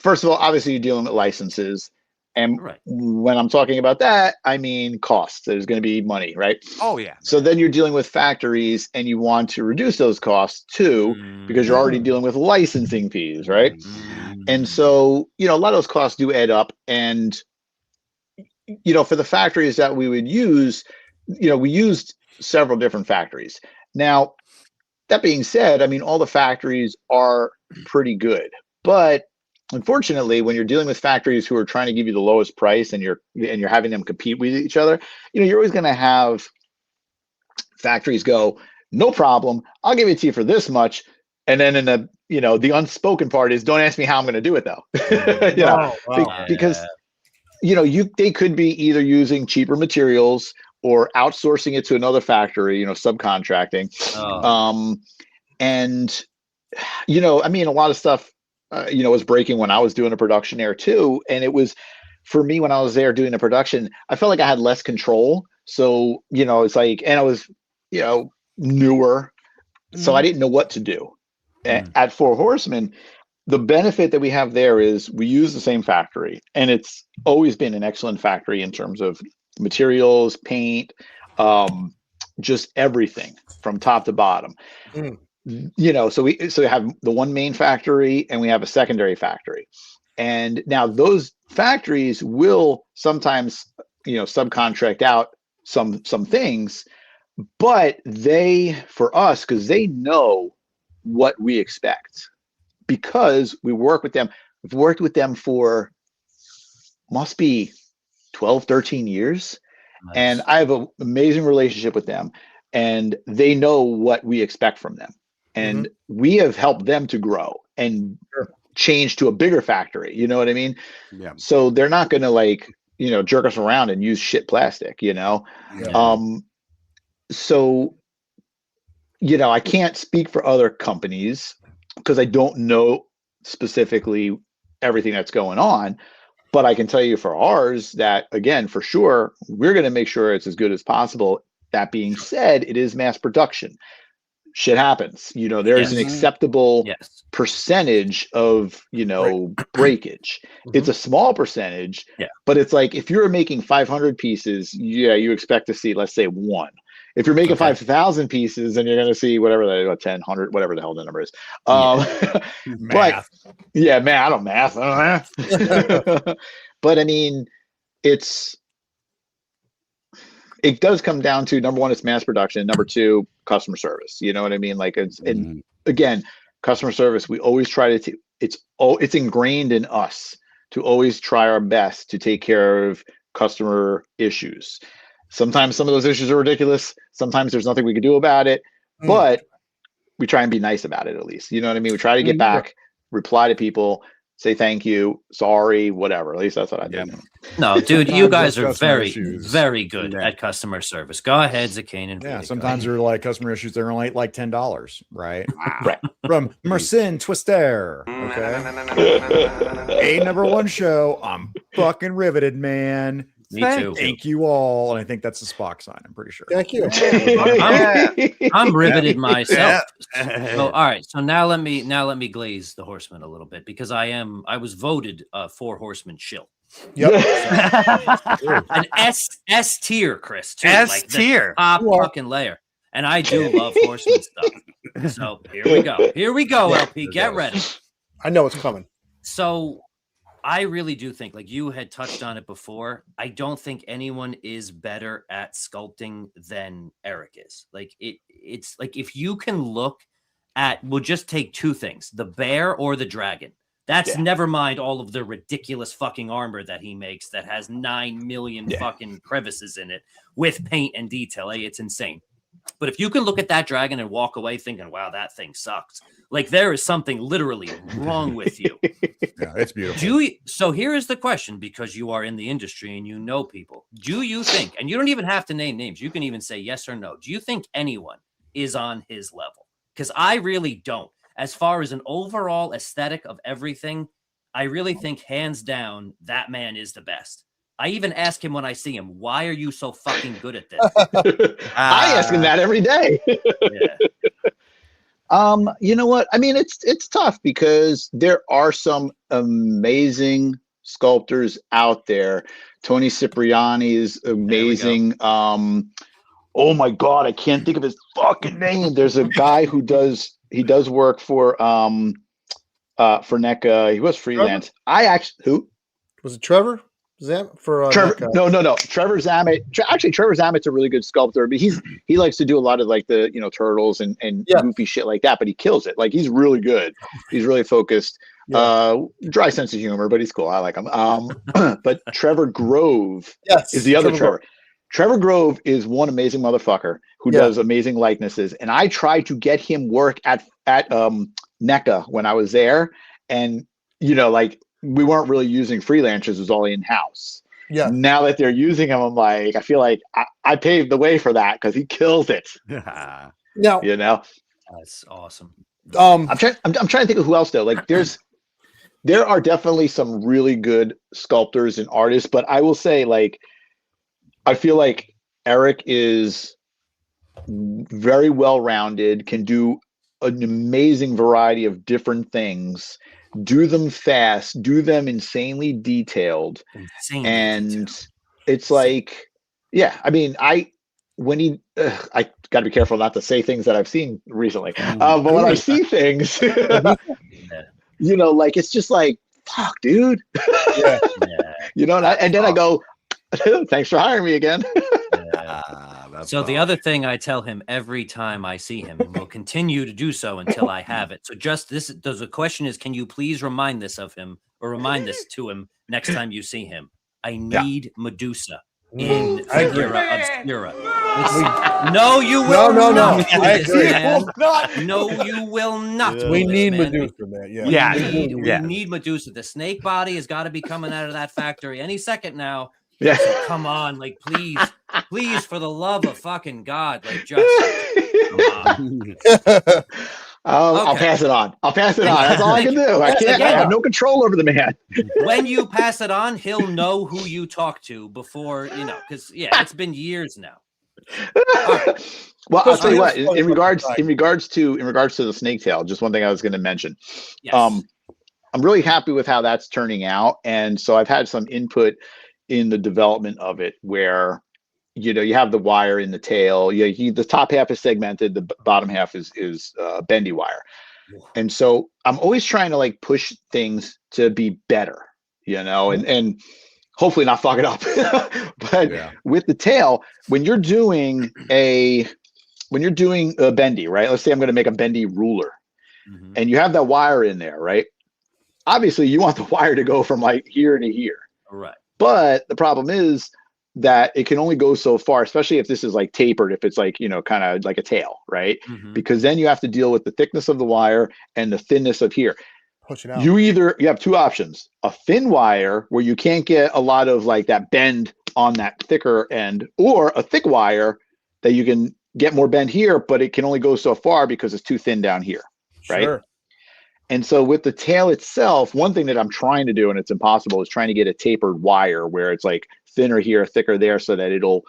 first of all, obviously you're dealing with licenses, and when I'm talking about that, I mean costs. There's going to be money, right? Oh yeah. So then you're dealing with factories, and you want to reduce those costs too, because you're already dealing with licensing fees, right? And so a lot of those costs do add up, and for the factories that we would use, we used several different factories. Now, that being said, I mean, all the factories are pretty good, but unfortunately, when you're dealing with factories who are trying to give you the lowest price, and you're having them compete with each other, you're always going to have factories go, no problem, I'll give it to you for this much, and then in the unspoken part is, don't ask me how I'm going to do it though. Because they could be either using cheaper materials or outsourcing it to another factory, subcontracting. And, I mean, a lot of stuff, was breaking when I was doing a production there too. And it was, for me, when I was there doing the production, I felt like I had less control. So, it's like, and I was, newer. So I didn't know what to do. At Four Horsemen, the benefit that we have there is we use the same factory, and it's always been an excellent factory in terms of materials, paint, just everything from top to bottom. So we have the one main factory and we have a secondary factory. And now those factories will sometimes, subcontract out some things, but for us, because they know what we expect, because we work with them. We've worked with them for must be 12, 13 years. Nice. And I have an amazing relationship with them, and they know what we expect from them. And we have helped them to grow and change to a bigger factory. You know what I mean? Yeah. So they're not going to jerk us around and use shit plastic, Yeah. So, I can't speak for other companies because I don't know specifically everything that's going on, but I can tell you for ours that, again, for sure, we're going to make sure it's as good as possible. That being said, it is mass production. Shit happens. There's an acceptable percentage of, breakage. It's a small percentage, but it's like if you're making 500 pieces, you expect to see, let's say, one. If you're making 5,000 pieces, then you're going to see whatever that 10, 100, whatever the hell the number is. But man, I don't math. But I mean, it does come down to, number one, it's mass production. Number two, customer service. You know what I mean? Like and again, customer service, we always try to, it's ingrained in us to always try our best to take care of customer issues. Sometimes some of those issues are ridiculous. Sometimes there's nothing we can do about it, but we try and be nice about it at least. You know what I mean? We try to get back, reply to people, say thank you, sorry, whatever. At least that's what I do. No, dude, you guys are very, very good at customer service. Go ahead, Zakane. Yeah, sometimes they're like customer issues. They're only like $10, right? Right. From Mercin Twister. Okay. Number one show. I'm fucking riveted, man. Me too. Thank you all. And I think that's a Spock sign. I'm pretty sure. Thank you. I'm riveted myself. So, all right. So now let me glaze the Horseman a little bit, because I was voted Four Horseman shill. Yep. An S tier, Chris. Too. S tier. Top fucking layer. And I do love Horseman stuff. So here we go. Here we go, LP. Get ready. I know it's coming. So I really do think, like you had touched on it before, I don't think anyone is better at sculpting than Eric is. Like it's like, if you can look at, we'll just take two things, the bear or the dragon. That's never mind all of the ridiculous fucking armor that he makes that has 9 million fucking crevices in it with paint and detail. It's insane. But if you can look at that dragon and walk away thinking, wow, that thing sucks, like there is something literally wrong with you. Yeah, it's beautiful. So here is the question, because you are in the industry and you know people. Do you think, and you don't even have to name names, you can even say yes or no, do you think anyone is on his level? Because I really don't. As far as an overall aesthetic of everything, I really think hands down that man is the best. I even ask him when I see him, why are you so fucking good at this? I ask him that every day. You know what? I mean, it's tough because there are some amazing sculptors out there. Tony Cipriani is amazing. Oh my God, I can't think of his fucking name. There's a guy who does work for NECA. He was freelance. Who was it? Trevor? Trevor, no. Trevor Zamet. Actually, Trevor Zamet's a really good sculptor, but he likes to do a lot of like the turtles and goofy shit like that. But he kills it. Like he's really good. He's really focused. Dry sense of humor, but he's cool. I like him. But Trevor Grove is the other Trevor. Trevor Grove is one amazing motherfucker who does amazing likenesses, and I tried to get him work at NECA when I was there, and like. We weren't really using freelancers; it was all in house. Yeah. Now that they're using him, I'm like, I feel like I paved the way for that because he kills it. No, that's awesome. I'm trying to think of who else though. Like, there's there are definitely some really good sculptors and artists, but I will say, like, I feel like Eric is very well-rounded, can do an amazing variety of different things, do them fast, do them insanely detailed. It's like, yeah, I mean, I got to be careful not to say things that I've seen recently, but when I see things, you know, like, it's just like, fuck, dude. You know, and then I go, thanks for hiring me again. So the other thing I tell him every time I see him, and will continue to do so until I have it. So just this, the question is, can you please remind this of him, or remind this to him next time you see him? I need Medusa in Figura Obscura. No, you will not. I agree. No, you will not. We need Medusa, man. We need Medusa. The snake body has got to be coming out of that factory any second now. Yeah. So come on, like, please, for the love of fucking God, like, just come on. I'll pass it on. That's all I can do. I can't. I have no control over the man. When you pass it on, he'll know who you talk to before, you know, because it's been years now. Right. Well, I'll tell you what. In regards to the snake tail, just one thing I was going to mention. Yes. I'm really happy with how that's turning out, and so I've had some input in the development of it, where, you know, you have the wire in the tail. The top half is segmented, the bottom half is bendy wire, and so I'm always trying to, like, push things to be better, you know, and hopefully not fuck it up. But with the tail, when you're doing a bendy, right? Let's say I'm going to make a bendy ruler, and you have that wire in there, right? Obviously, you want the wire to go from, like, here to here, right? But the problem is that it can only go so far, especially if this is, like, tapered, if it's, like, you know, kind of like a tail, right? Because then you have to deal with the thickness of the wire and the thinness of here. Push it out. You have two options: a thin wire where you can't get a lot of, like, that bend on that thicker end, or a thick wire that you can get more bend here, but it can only go so far because it's too thin down here, right? Sure. And so with the tail itself, one thing that I'm trying to do, and it's impossible, is trying to get a tapered wire where it's, like, thinner here, thicker there, so that it'll,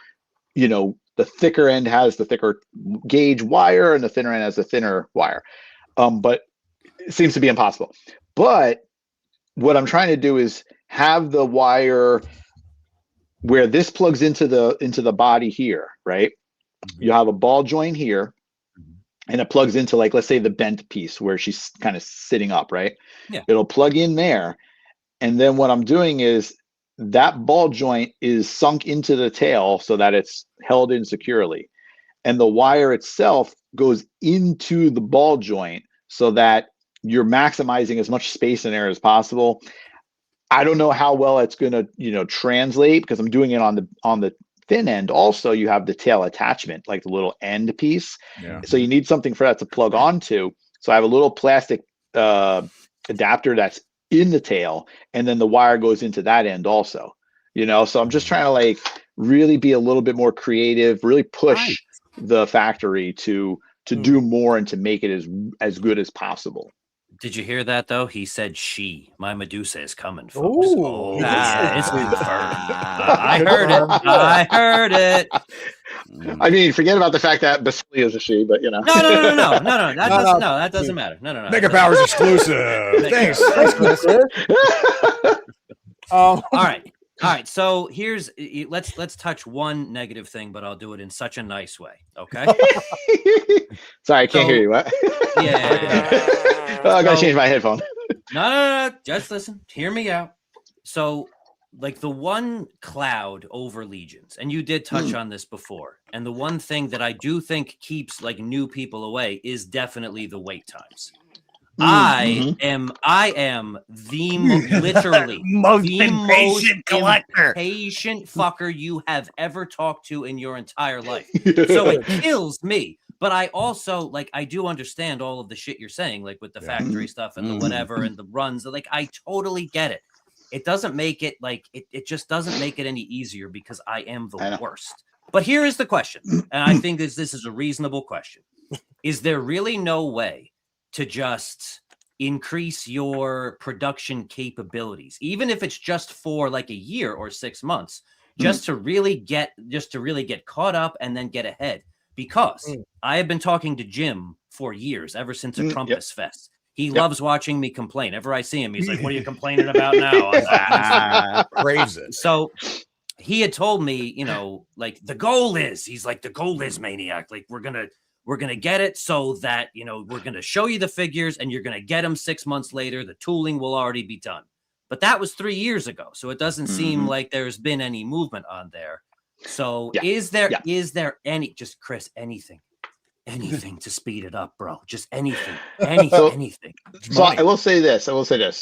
you know, the thicker end has the thicker gauge wire and the thinner end has the thinner wire. But it seems to be impossible. But what I'm trying to do is have the wire where this plugs into the body here, right? You have a ball joint here, and it plugs into, like, let's say the bent piece where she's kind of sitting up, right? Yeah. It'll plug in there. And then what I'm doing is that ball joint is sunk into the tail so that it's held in securely. And the wire itself goes into the ball joint so that you're maximizing as much space in there as possible. I don't know how well it's going to, you know, translate, because I'm doing it on the thin end. Also, you have the tail attachment, like the little end piece. So you need something for that to plug onto. So I have a little plastic adapter that's in the tail, and then the wire goes into that end also, you know. So I'm just trying to, like, really be a little bit more creative, really push the factory to do more and to make it as good as possible. Did you hear that, though? He said my Medusa is coming, folks. It's confirmed. I heard it. I mean, forget about the fact that Basilica is a she, but, you know. No. That doesn't matter. No. Mega Powers exclusive. Thanks. All right. So let's touch one negative thing, but I'll do it in such a nice way. Okay. Sorry, I can't hear you. What? Yeah. I gotta change my headphone. No. Just listen. Hear me out. So, like, the one cloud over Legions, and you did touch on this before, and the one thing that I do think keeps, like, new people away is definitely the wait times. I am literally most the impatient collector, impatient fucker you have ever talked to in your entire life. So it kills me. But I also, like, I do understand all of the shit you're saying, like, with the factory stuff and the whatever and the runs. Like, I totally get it. It doesn't make it, like, it just doesn't make it any easier, because I am the worst. But here is the question, and I think this is a reasonable question. Is there really no way to just increase your production capabilities, even if it's just for like a year or 6 months, just to really get caught up and then get ahead. Because I have been talking to Jim for years, ever since a Trumpus Fest. He loves watching me complain. Ever I see him, he's like, "What are you complaining about now?" Praise it. So he had told me, you know, like the goal is, Maniac. Like we're gonna get it so that, you know, we're gonna show you the figures and you're gonna get them 6 months later. The tooling will already be done. But that was 3 years ago, so it doesn't seem like there's been any movement on there. So is there any, just Chris, anything to speed it up, bro? Just anything. So I will say this.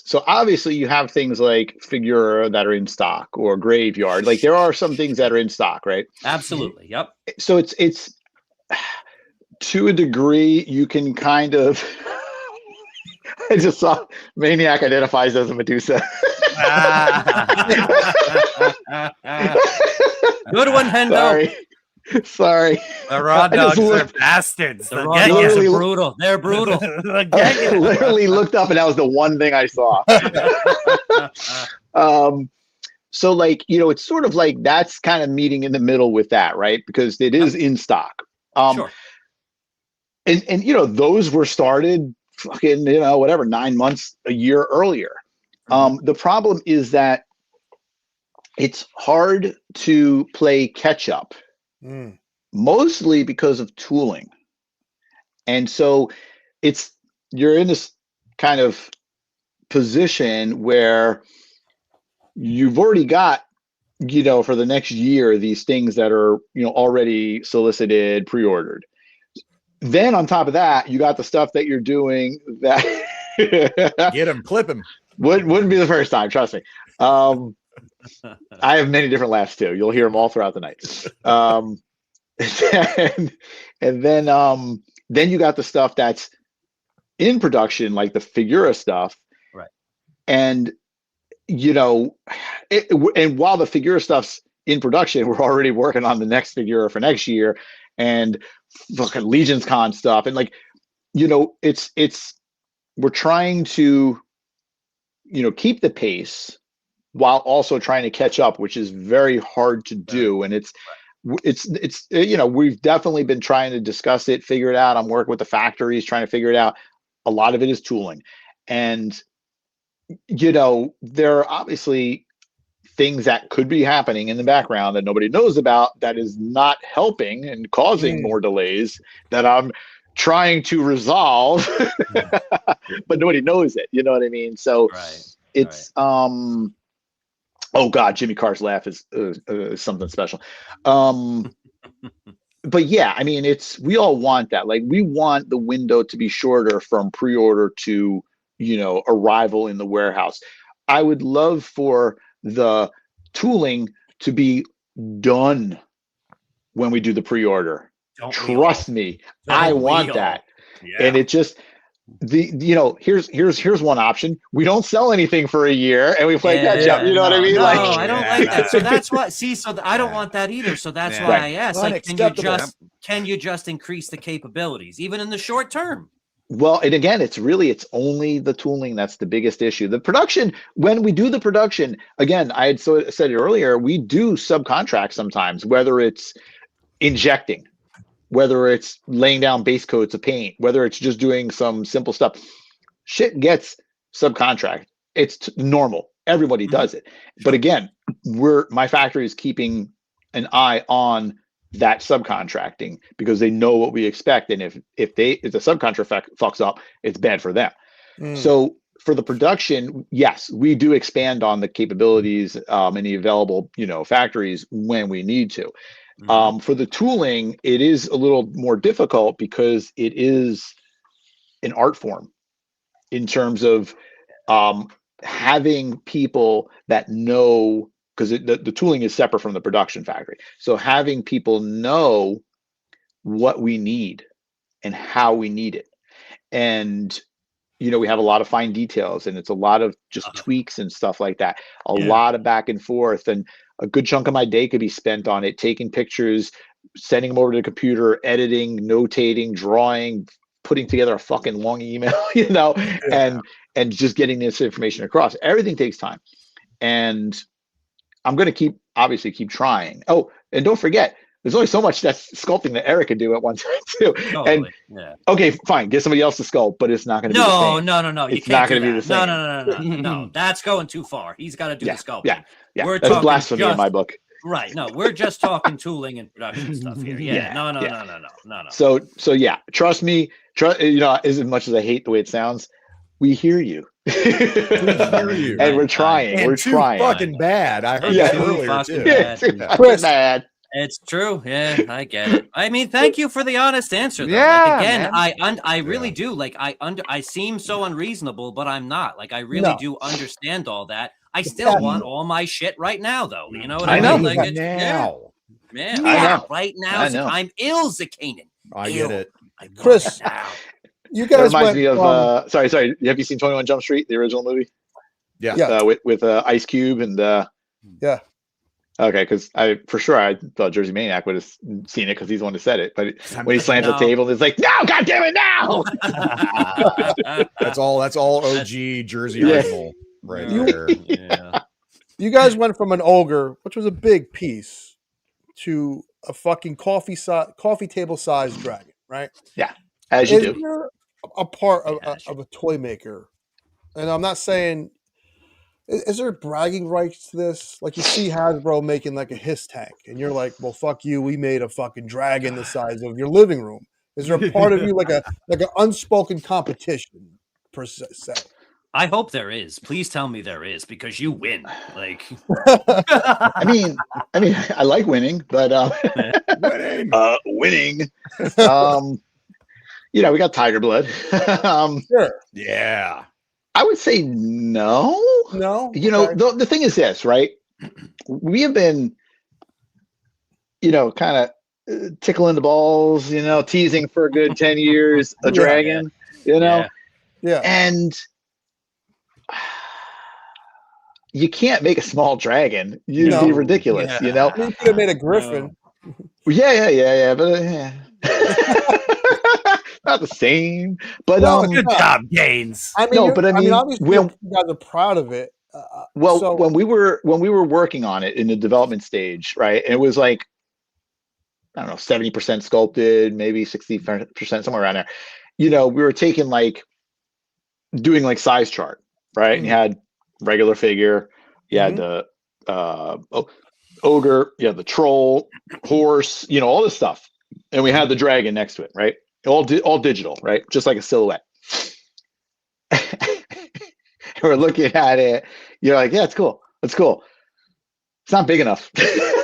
So obviously you have things like Figura that are in stock, or Graveyard. Like there are some things that are in stock, right? Absolutely. Yep. So it's to a degree you can kind of I just saw Maniac identifies as a Medusa. Good one, Hendo. Sorry. The raw dogs are bastards. The raw dogs are brutal. They're brutal. I literally looked up and that was the one thing I saw. So like, you know, it's sort of like that's kind of meeting in the middle with that, right? Because it is in stock. Sure. And you know, those were started fucking, you know, whatever, 9 months, a year earlier. The problem is that it's hard to play catch up, mostly because of tooling. And so you're in this kind of position where you've already got, you know, for the next year, these things that are, you know, already solicited, pre-ordered. Then on top of that, you got the stuff that you're doing that get him, clip him. Wouldn't be the first time, trust me. I have many different laughs too. You'll hear them all throughout the night. And then you got the stuff that's in production, like the Figura stuff, right? And you know, and while the Figura stuff's in production, we're already working on the next Figura for next year, and fucking Legions Con stuff, and like, you know, we're trying to, you know, keep the pace while also trying to catch up, which is very hard to do. And it's you know, we've definitely been trying to discuss it, figure it out. I'm working with the factories trying to figure it out. A lot of it is tooling, and you know, there are obviously things that could be happening in the background that nobody knows about that is not helping and causing more delays that I'm trying to resolve, but nobody knows it. You know what I mean? So it's oh God, Jimmy Carr's laugh is something special. But yeah, I mean, we all want that. Like, we want the window to be shorter from pre-order to, you know, arrival in the warehouse. I would love for the tooling to be done when we do the pre-order. Trust me, I want that. Yeah. And it just, you know, here's one option. We don't sell anything for a year and we play catch up. You know what I mean? No, I don't like that. So that's why, I don't want that either. So that's why I asked, like, can you just increase the capabilities, even in the short term? Well, and again, it's only the tooling that's the biggest issue. The production, when we do the production, again, I had said it earlier, we do subcontract sometimes, whether it's injecting, whether it's laying down base coats of paint, whether it's just doing some simple stuff. Shit gets subcontract. It's normal. Everybody does it. But again, my factory is keeping an eye on that subcontracting because they know what we expect, and if the subcontract fucks up, it's bad for them. So for the production, yes, we do expand on the capabilities in the available, you know, factories when we need to. For the tooling, it is a little more difficult because it is an art form in terms of having people that know, because the tooling is separate from the production factory. So having people know what we need and how we need it. And, you know, we have a lot of fine details, and it's a lot of just tweaks and stuff like that. A lot of back and forth, and a good chunk of my day could be spent on it, taking pictures, sending them over to the computer, editing, notating, drawing, putting together a fucking long email, you know, and just getting this information across. Everything takes time. And I'm going to obviously keep trying. Oh, and don't forget, there's only so much that's sculpting that Eric could do at one time too. Totally. And okay, fine, get somebody else to sculpt, but it's not going to be the same. No. It's not going to be the same. No. That's going too far. He's got to do the sculpting. Yeah. We're That's blasphemy in my book. Right. No, we're just talking tooling and production stuff here. Yeah. No. So yeah, trust me. You know, as much as I hate the way it sounds, we hear you. And we're trying. And we're trying. Fucking bad. I heard Yeah. that earlier too. Chris, bad. It's true. Yeah, I get it. I mean, thank you for the honest answer. Though. Yeah, like, again, man. I really do. Like, I seem so unreasonable, but I'm not. Like, I really do understand all that. I still want all my shit right now, though. You know what I mean? Like, it's, now. Man, I know. right now, I know. I'm ill, Zakanin. I get it. Chris, you guys That reminds me of sorry. Have you seen 21 Jump Street, the original movie? Yeah. With Ice Cube and yeah. Okay, because I thought Jersey Maniac would have seen it because he's the one who said it. But when he slams the table, it's like, no, God damn it, no! That's all OG Jersey original right there. Yeah. You guys went from an ogre, which was a big piece, to a fucking coffee table sized dragon, right? Yeah, as you do. Is there a part of a toy maker, and I'm not saying, is there bragging rights to this? Like, you see Hasbro making like a hiss tank, and you're like, well, fuck you, we made a fucking dragon the size of your living room. Is there a part of you like an unspoken competition per se? I hope there is. Please tell me there is, because you win. Like, I mean, I like winning, but winning. You know, we got tiger blood. Sure. Yeah. I would say no. No. You know, the thing is this, right? We have been, you know, kind of tickling the balls, you know, teasing for a good 10 years, a dragon, you know? Yeah. And you can't make a small dragon. You'd be ridiculous, you know? You could have made a griffin. Yeah. But not the same. But good job, Gaines. I mean, obviously, when, you guys are proud of it. When we were working on it in the development stage, right? And it was like, I don't know, 70% sculpted, maybe 60%, somewhere around there. You know, we were taking doing size chart, right? And you had regular figure, you had the ogre, you had the troll, horse, you know, all this stuff, and we had the dragon next to it, right? All digital, right? Just like a silhouette. We're looking at it. You're like, yeah, it's cool. It's cool. It's not big enough,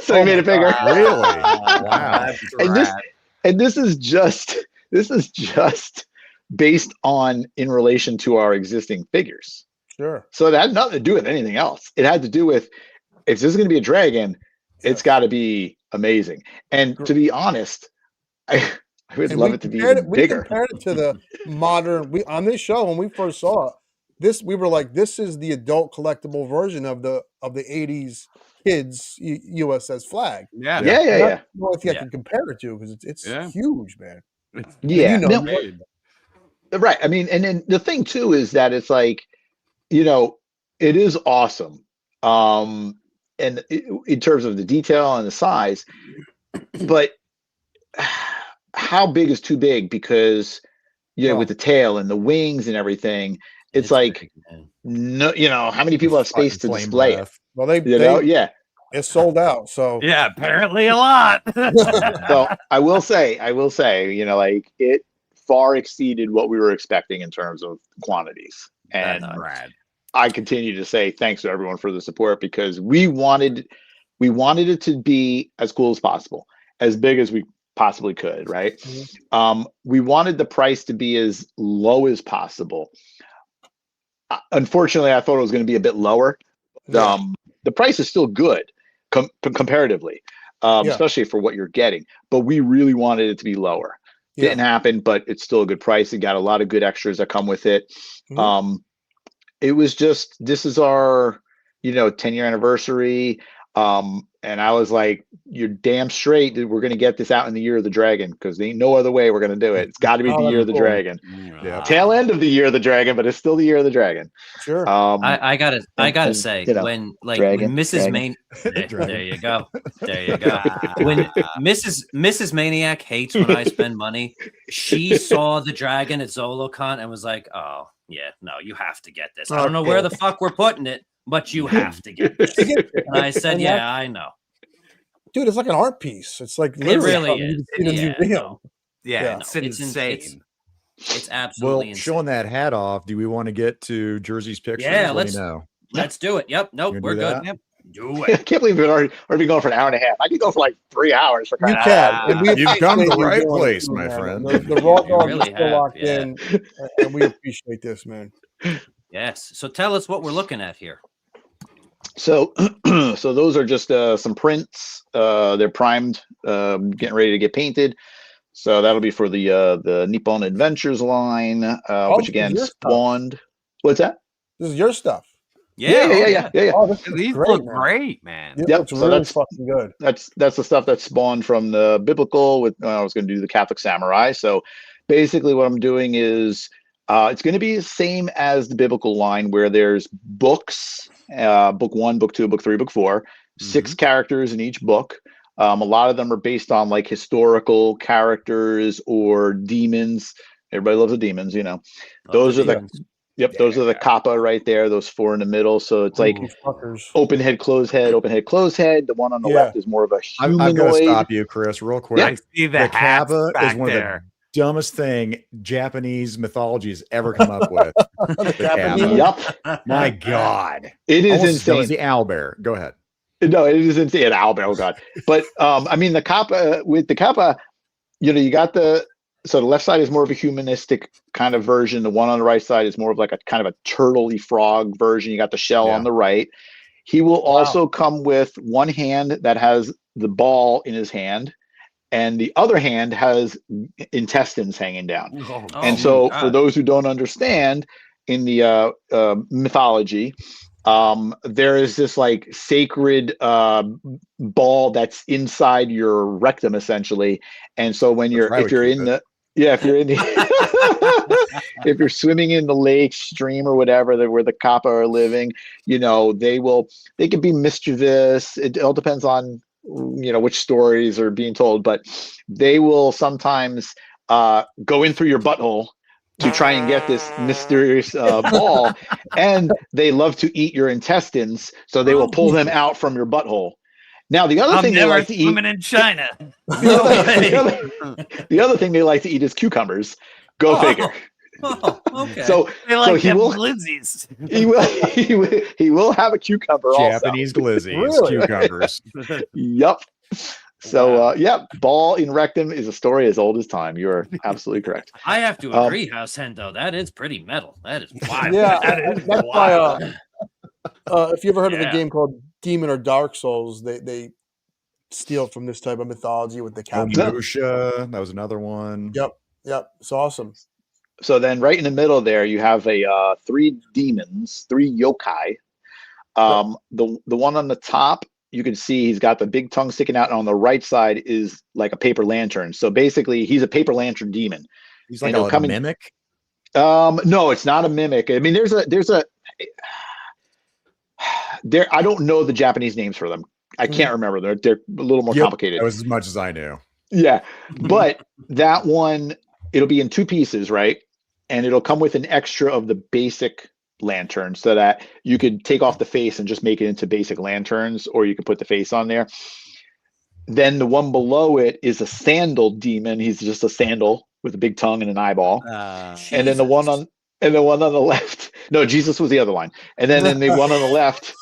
so we made it bigger. Really? Wow. And this is just based on in relation to our existing figures. Sure. So it had nothing to do with anything else. It had to do with, if this is going to be a dragon, it's got to be amazing. And to be honest, I would love it to be even bigger. We compared it to the modern. On this show, when we first saw it, we were like, this is the adult collectible version of the 80s kids USS flag. Yeah. I don't know if you can compare it to, because it's huge, man. Yeah. You know, right. I mean, and then the thing too is that it's like, you know, it is awesome. And in terms of the detail and the size, but how big is too big? Because, you know, with the tail and the wings and everything, it's like, no, you know, how many people have space to display it? Well, it's sold out. So yeah, apparently a lot. So I will say, you know, like, it far exceeded what we were expecting in terms of quantities. And I continue to say thanks to everyone for the support, because we wanted it to be as cool as possible, as big as we possibly could, right? Mm-hmm. We wanted the price to be as low as possible. Unfortunately, I thought it was going to be a bit lower. The price is still good comparatively, especially for what you're getting, but we really wanted it to be lower. Didn't happen, but it's still a good price. It got a lot of good extras that come with it. Mm-hmm. It was just, this is our, you know, 10-year anniversary. And I was like, "You're damn straight that we're going to get this out in the year of the dragon because there ain't no other way we're going to do it. It's got to be the year of the dragon, tail end of the year of the dragon, but it's still the year of the dragon." Sure. I gotta say, when Mrs. there you go, when Mrs. Maniac hates when I spend money, she saw the dragon at ZoloCon and was like, "Oh yeah, no, you have to get this. I don't know where the fuck we're putting it, but you have to get this." And I said, "Yeah, I know." Dude, it's like an art piece. It's like it really is. Yeah, it's insane. It's absolutely insane. Showing that hat off, do we want to get to Jersey's picture? Yeah, let's do it. Yep. Nope, we're good. Yep. Do it. I can't believe we've already been going for an hour and a half. I could go for like 3 hours. For you can. You've come to the right place, my friend. The raw dog is still locked in, and we appreciate this, man. Yes. So tell us what we're looking at here. So, so those are just some prints. They're primed, getting ready to get painted. So that'll be for the Nippon Adventures line, which again spawned. What's that? This is your stuff. Yeah. Oh, these look great, man. Yep, it's really fucking good. That's the stuff that spawned from the biblical. With I was going to do the Catholic Samurai. So basically, what I'm doing is it's going to be the same as the biblical line, where there's books. Book 1, book 2, book 3, book 4, 6 characters in each book. A lot of them are based on like historical characters or demons. Everybody loves the demons, you know. Those are those are the kappa right there, those 4 in the middle. So it's like open head, closed head, open head, closed head. The one on the left is more of a humanoid. I'm going to stop you, Chris, real quick. I see the kappa is one there. of the dumbest thing Japanese mythology has ever come up with. Yep. My God. It is almost insane. as dumb as the owlbear. Go ahead. No, it is insane. Owlbear, oh God. But I mean, the kappa, with the kappa, you know, you got the left side is more of a humanistic kind of version. The one on the right side is more of like a kind of a turtle-y frog version. You got the shell on the right. He will also come with one hand that has the ball in his hand, and the other hand has intestines hanging down. And so for those who don't understand, in the mythology, there is this like sacred ball that's inside your rectum, essentially. And so when if you're in the if you're swimming in the lake, stream, or whatever, where the kappa are living, you know, they can be mischievous. It all depends on, you know, which stories are being told, but they will sometimes go in through your butthole to try and get this mysterious ball, and they love to eat your intestines, so they will pull them out from your butthole. Now, the other thing they like to eat in China. The other thing they like to eat is cucumbers. Go figure. Okay. So he will glizzies. He will have a cucumber. Japanese glizzies, cucumbers. Yep. So ball in rectum is a story as old as time. You are absolutely correct. I have to agree, House Hendo. That is pretty metal. That is wild. Yeah, that's wild. If you ever heard of a game called Demon or Dark Souls, they steal from this type of mythology with the captain. Musha, that was another one. Yep. It's awesome. So then right in the middle there, you have 3 demons, 3 yokai. The one on the top, you can see he's got the big tongue sticking out, and on the right side is like a paper lantern. So basically, he's a paper lantern demon. He's like a mimic? No, it's not a mimic. I mean, I don't know the Japanese names for them. I can't remember. They're a little more complicated. That was as much as I knew. Yeah, but that one, it'll be in 2 pieces, right? And it'll come with an extra of the basic lantern, so that you could take off the face and just make it into basic lanterns, or you could put the face on there. Then the one below it is a sandal demon. He's just a sandal with a big tongue and an eyeball. And then the one on the left, no, Jesus was the other line. And then the one on the left,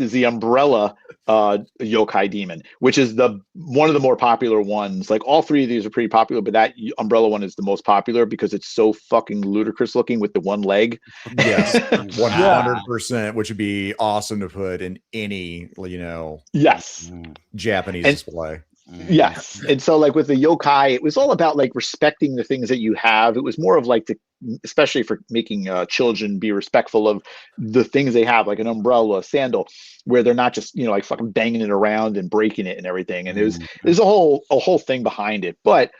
is the umbrella yokai demon, which is one of the more popular ones. Like, all 3 of these are pretty popular, but that umbrella one is the most popular because it's so fucking ludicrous looking with the one leg. Yes, 100%, which would be awesome to put in any, you know, yes, Japanese display. Yes. And so like with the yokai, it was all about like respecting the things that you have. It was more of like especially for making children be respectful of the things they have, like an umbrella, a sandal, where they're not just, like fucking banging it around and breaking it and everything. And there's a whole thing behind it. But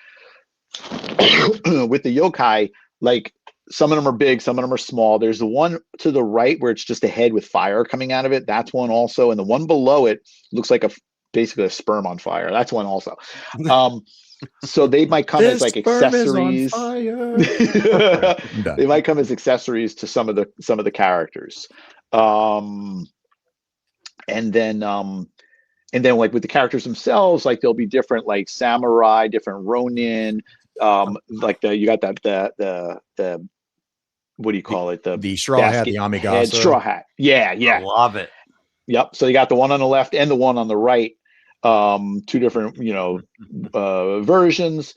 with the yokai, like some of them are big, some of them are small. There's the one to the right where it's just a head with fire coming out of it. That's one also. And the one below it looks like basically a sperm on fire. That's one also. So they might come as like accessories. They might come as accessories to some of the characters. And then like with the characters themselves, like there'll be different like samurai, different ronin, like you got the what do you call it? The straw hat, the amigasa. Straw hat. Yeah. I love it. Yep. So you got the one on the left and the one on the right. Two different, versions.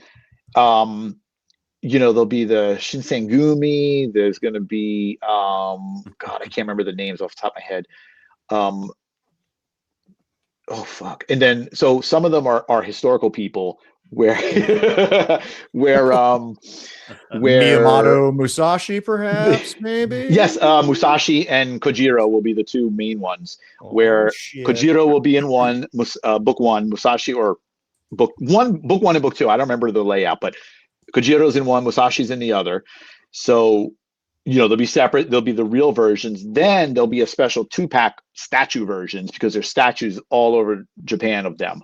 There'll be the Shinsengumi. There's going to be, God, I can't remember the names off the top of my head. Oh fuck. And then, so some of them are historical people where Miyamoto Musashi, perhaps, maybe. Yes, Musashi and Kojiro will be the two main ones. Where Kojiro will be in one, book one, Musashi, or book one and book two. I don't remember the layout, but Kojiro's in one, Musashi's in the other. So they'll be separate. There'll be the real versions. Then there'll be a special 2-pack statue versions because there's statues all over Japan of them.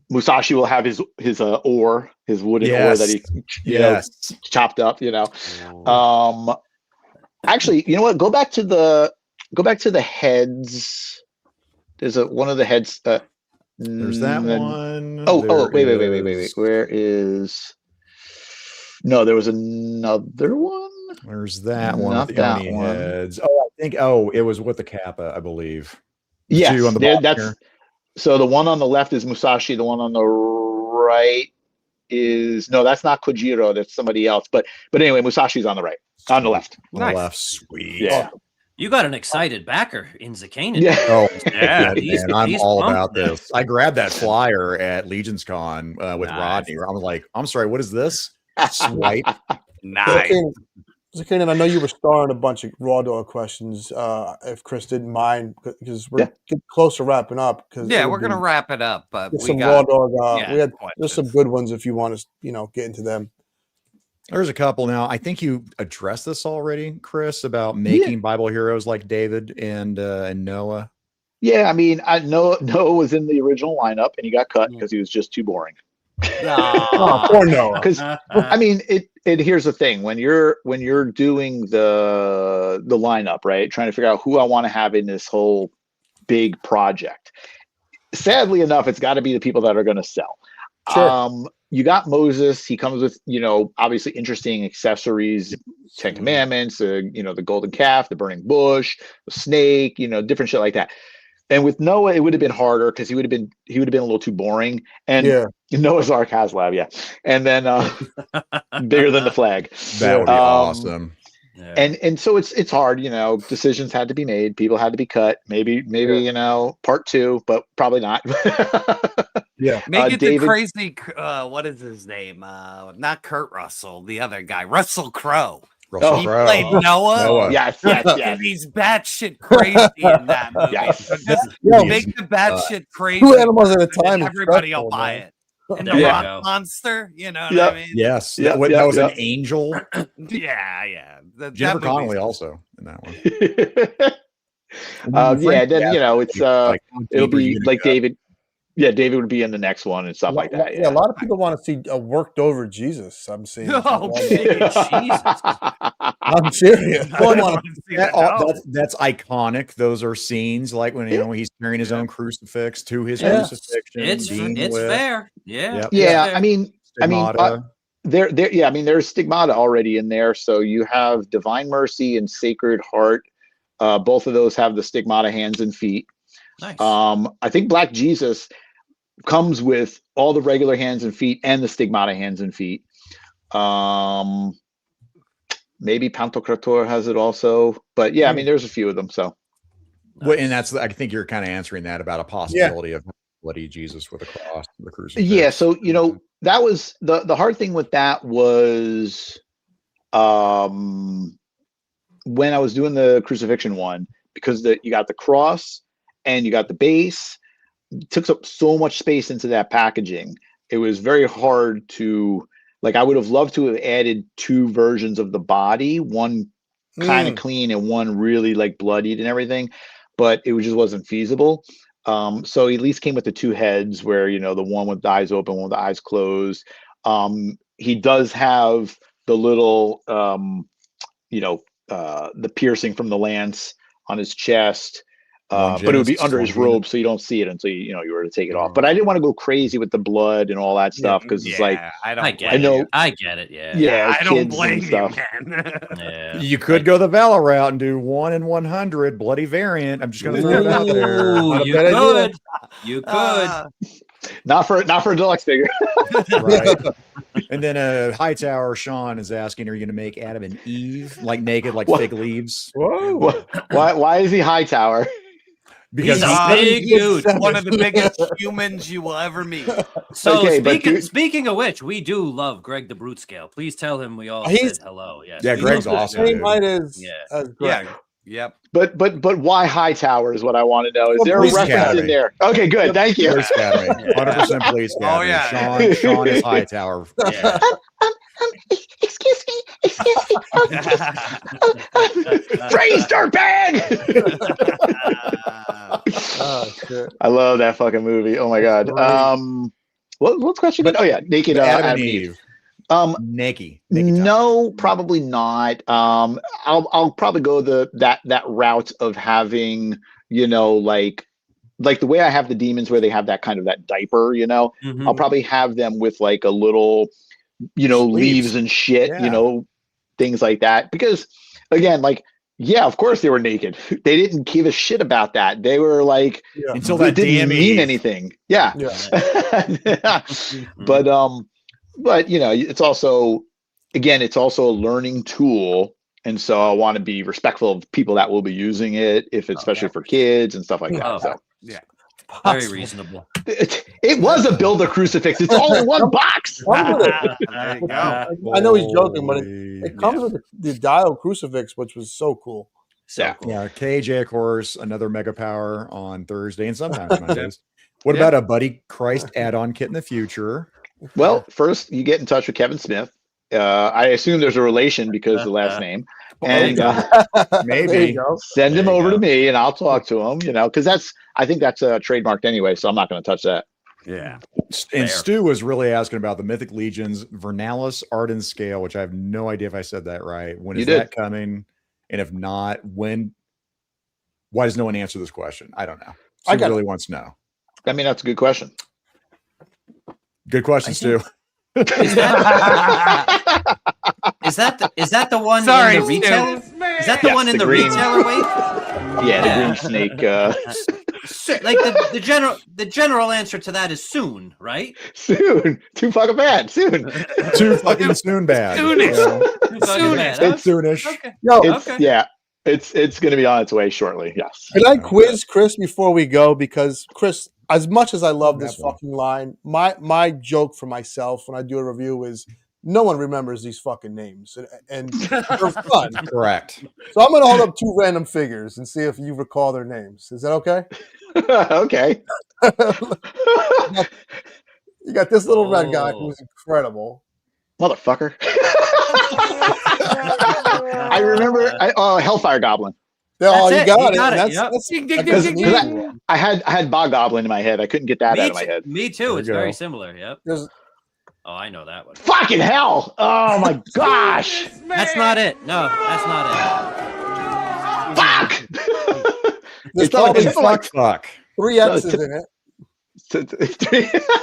Musashi will have his oar, his wooden oar that he chopped up. Actually, you know what? Go back to the heads. There's one of the heads. There's that one. Wait. Where is? No, there was another one. There's that one. Not with that the one. heads. I think. it was with the kappa, I believe. Yes, on the that's here. So the one on the left is Musashi. The one on the right is that's not Kojiro. That's somebody else. But anyway, Musashi's on the right, on the left. On the left, sweet. Yeah. You got an excited backer in Zakanin. Yeah. Oh, yeah. Man, I'm all about this. I grabbed that flyer at Legions Con with Rodney. I was like, I'm sorry, what is this? Swipe. Nice. Zakanin, I know you were starring a bunch of raw dog questions. If Chris didn't mind, because we're getting close to wrapping up. We're gonna wrap it up. But we some got raw dog. There's some good ones if you want to, get into them. There's a couple now. I think you addressed this already, Chris, about making Bible heroes like David and Noah. Yeah, I mean, Noah was in the original lineup and he got cut because he was just too boring. Poor Noah. Because I mean, here's the thing: when you're doing the lineup, right, trying to figure out who I want to have in this whole big project. Sadly enough, it's got to be the people that are going to sell. Sure. You got Moses. He comes with, obviously interesting accessories, 10 Commandments, the golden calf, the burning bush, the snake, different shit like that. And with Noah, it would have been harder because he would have been a little too boring. And Noah's Ark HasLab, and then bigger than the flag. That would be awesome. Yeah. And so it's hard, decisions had to be made, people had to be cut, maybe part 2, but probably not. Make it David, the crazy what is his name, not Kurt Russell, the other guy, Russell Crowe. He played Noah. Yes. And he's batshit crazy in that movie. Yes. So just make the batshit crazy. 2 animals at a time. Everybody will buy it. And the rock monster, what I mean? Yes. That was an angel. Yeah. Jennifer Connelly also in that one. It's it'll be like David. Yeah, David would be in the next one and stuff like that. Yeah, a lot of people want to see a worked over Jesus. I'm seeing. Oh, Jesus! I'm serious. That's iconic. Those are scenes like when he's carrying his own crucifix to his crucifixion. It's fair. Yeah. I mean, there's stigmata already in there. So you have Divine Mercy and Sacred Heart. Both of those have the stigmata hands and feet. Nice. I think Black Jesus comes with all the regular hands and feet and the stigmata hands and feet. Maybe Pantocrator has it also, but I mean, there's a few of them. So, well, and I think you're kind of answering that about a possibility of bloody Jesus with a cross, the crucifix. Yeah, so that was the hard thing with that was when I was doing the crucifixion one, because you got the cross and you got the base, it took up so much space into that packaging. It was very hard to, like, I would have loved to have added 2 versions of the body, one kind of clean and one really like bloodied and everything, but it just wasn't feasible. So he at least came with the 2 heads where, the one with the eyes open, one with the eyes closed. He does have the little, the piercing from the lance on his chest, but it would be under his robe, so you don't see it until you were to take it off. But I didn't want to go crazy with the blood and all that stuff because it's like I get it. Yeah, I don't blame you, man. Yeah. You could go the Valor route and do 1 in 100 bloody variant. I'm just going to throw it out there. You could. Not for a deluxe figure. Right. And then Hightower Sean is asking, are you going to make Adam and Eve like naked, like fig leaves? Whoa. Why is he Hightower? Because he's a big dude, one of the biggest humans you will ever meet. So okay, speaking of which, we do love Greg the Brute Scale. Please tell him we all said hello. Yes. Yeah, Greg's awesome. Same height as Greg. Yep. But why Hightower is what I want to know. Is there a reference in there? Okay, good. Thank you. Police Academy. 100% Police Academy. Oh, yeah. Sean is Hightower. Yeah. Excuse me. Freeze, dirtbag! Oh, shit. I love that fucking movie. Oh my god. What's the question again? Oh yeah, naked Adam and Eve. Naked. No, probably not. I'll probably go that route of having, like the way I have the demons where they have that kind of that diaper, I'll probably have them with like a little, leaves and shit, things like that. Because again, like, yeah, of course they were naked. They didn't give a shit about that. They were like, until that didn't mean anything. Yeah. But it's also a learning tool, and so I want to be respectful of people that will be using it, especially for kids and stuff like that. So yeah, very reasonable. It was a build a crucifix. It's all in one box. I know he's joking, but it comes with the dial crucifix, which was so cool. Cool. Yeah, KJ, of course, another Mega Power on Thursday and sometimes Mondays. What about a Buddy Christ add-on kit in the future? Well, first you get in touch with Kevin Smith. I assume there's a relation because of the last name, and maybe send him over to me, and I'll talk to him. Because I think that's trademarked anyway, so I'm not going to touch that. Yeah. And Stu was really asking about the Mythic Legions Vernalis Arden Scale, which I have no idea if I said that right. When is that coming? And if not, when? Why does no one answer this question? I don't know. Stu really wants to know. I mean, that's a good question. Good question, Stu. Is that the one in the retailer? Is that the one in the retailer wave? Yeah, the green snake. Like the general answer to that is soon, right? Soon. Too fucking bad. Soon. Too fucking soon bad. It's soonish. Okay. Yeah. It's going to be on its way shortly. Yes. Can I quiz Chris before we go? Because Chris, as much as I love this fucking line, my joke for myself when I do a review is no one remembers these fucking names, and they're fun. Correct. So I'm going to hold up 2 random figures and see if you recall their names. Is that okay? Okay. You got this little red guy who's incredible. Motherfucker. I remember Hellfire Goblin. Oh, you got it. I had Bog Goblin in my head. I couldn't get that out of my head. Me too. It's very similar. Yep. Oh, I know that one. Fucking hell! Oh my gosh! That's not it. No, that's not it. Fuck! It's like fuck. 3 X's in it.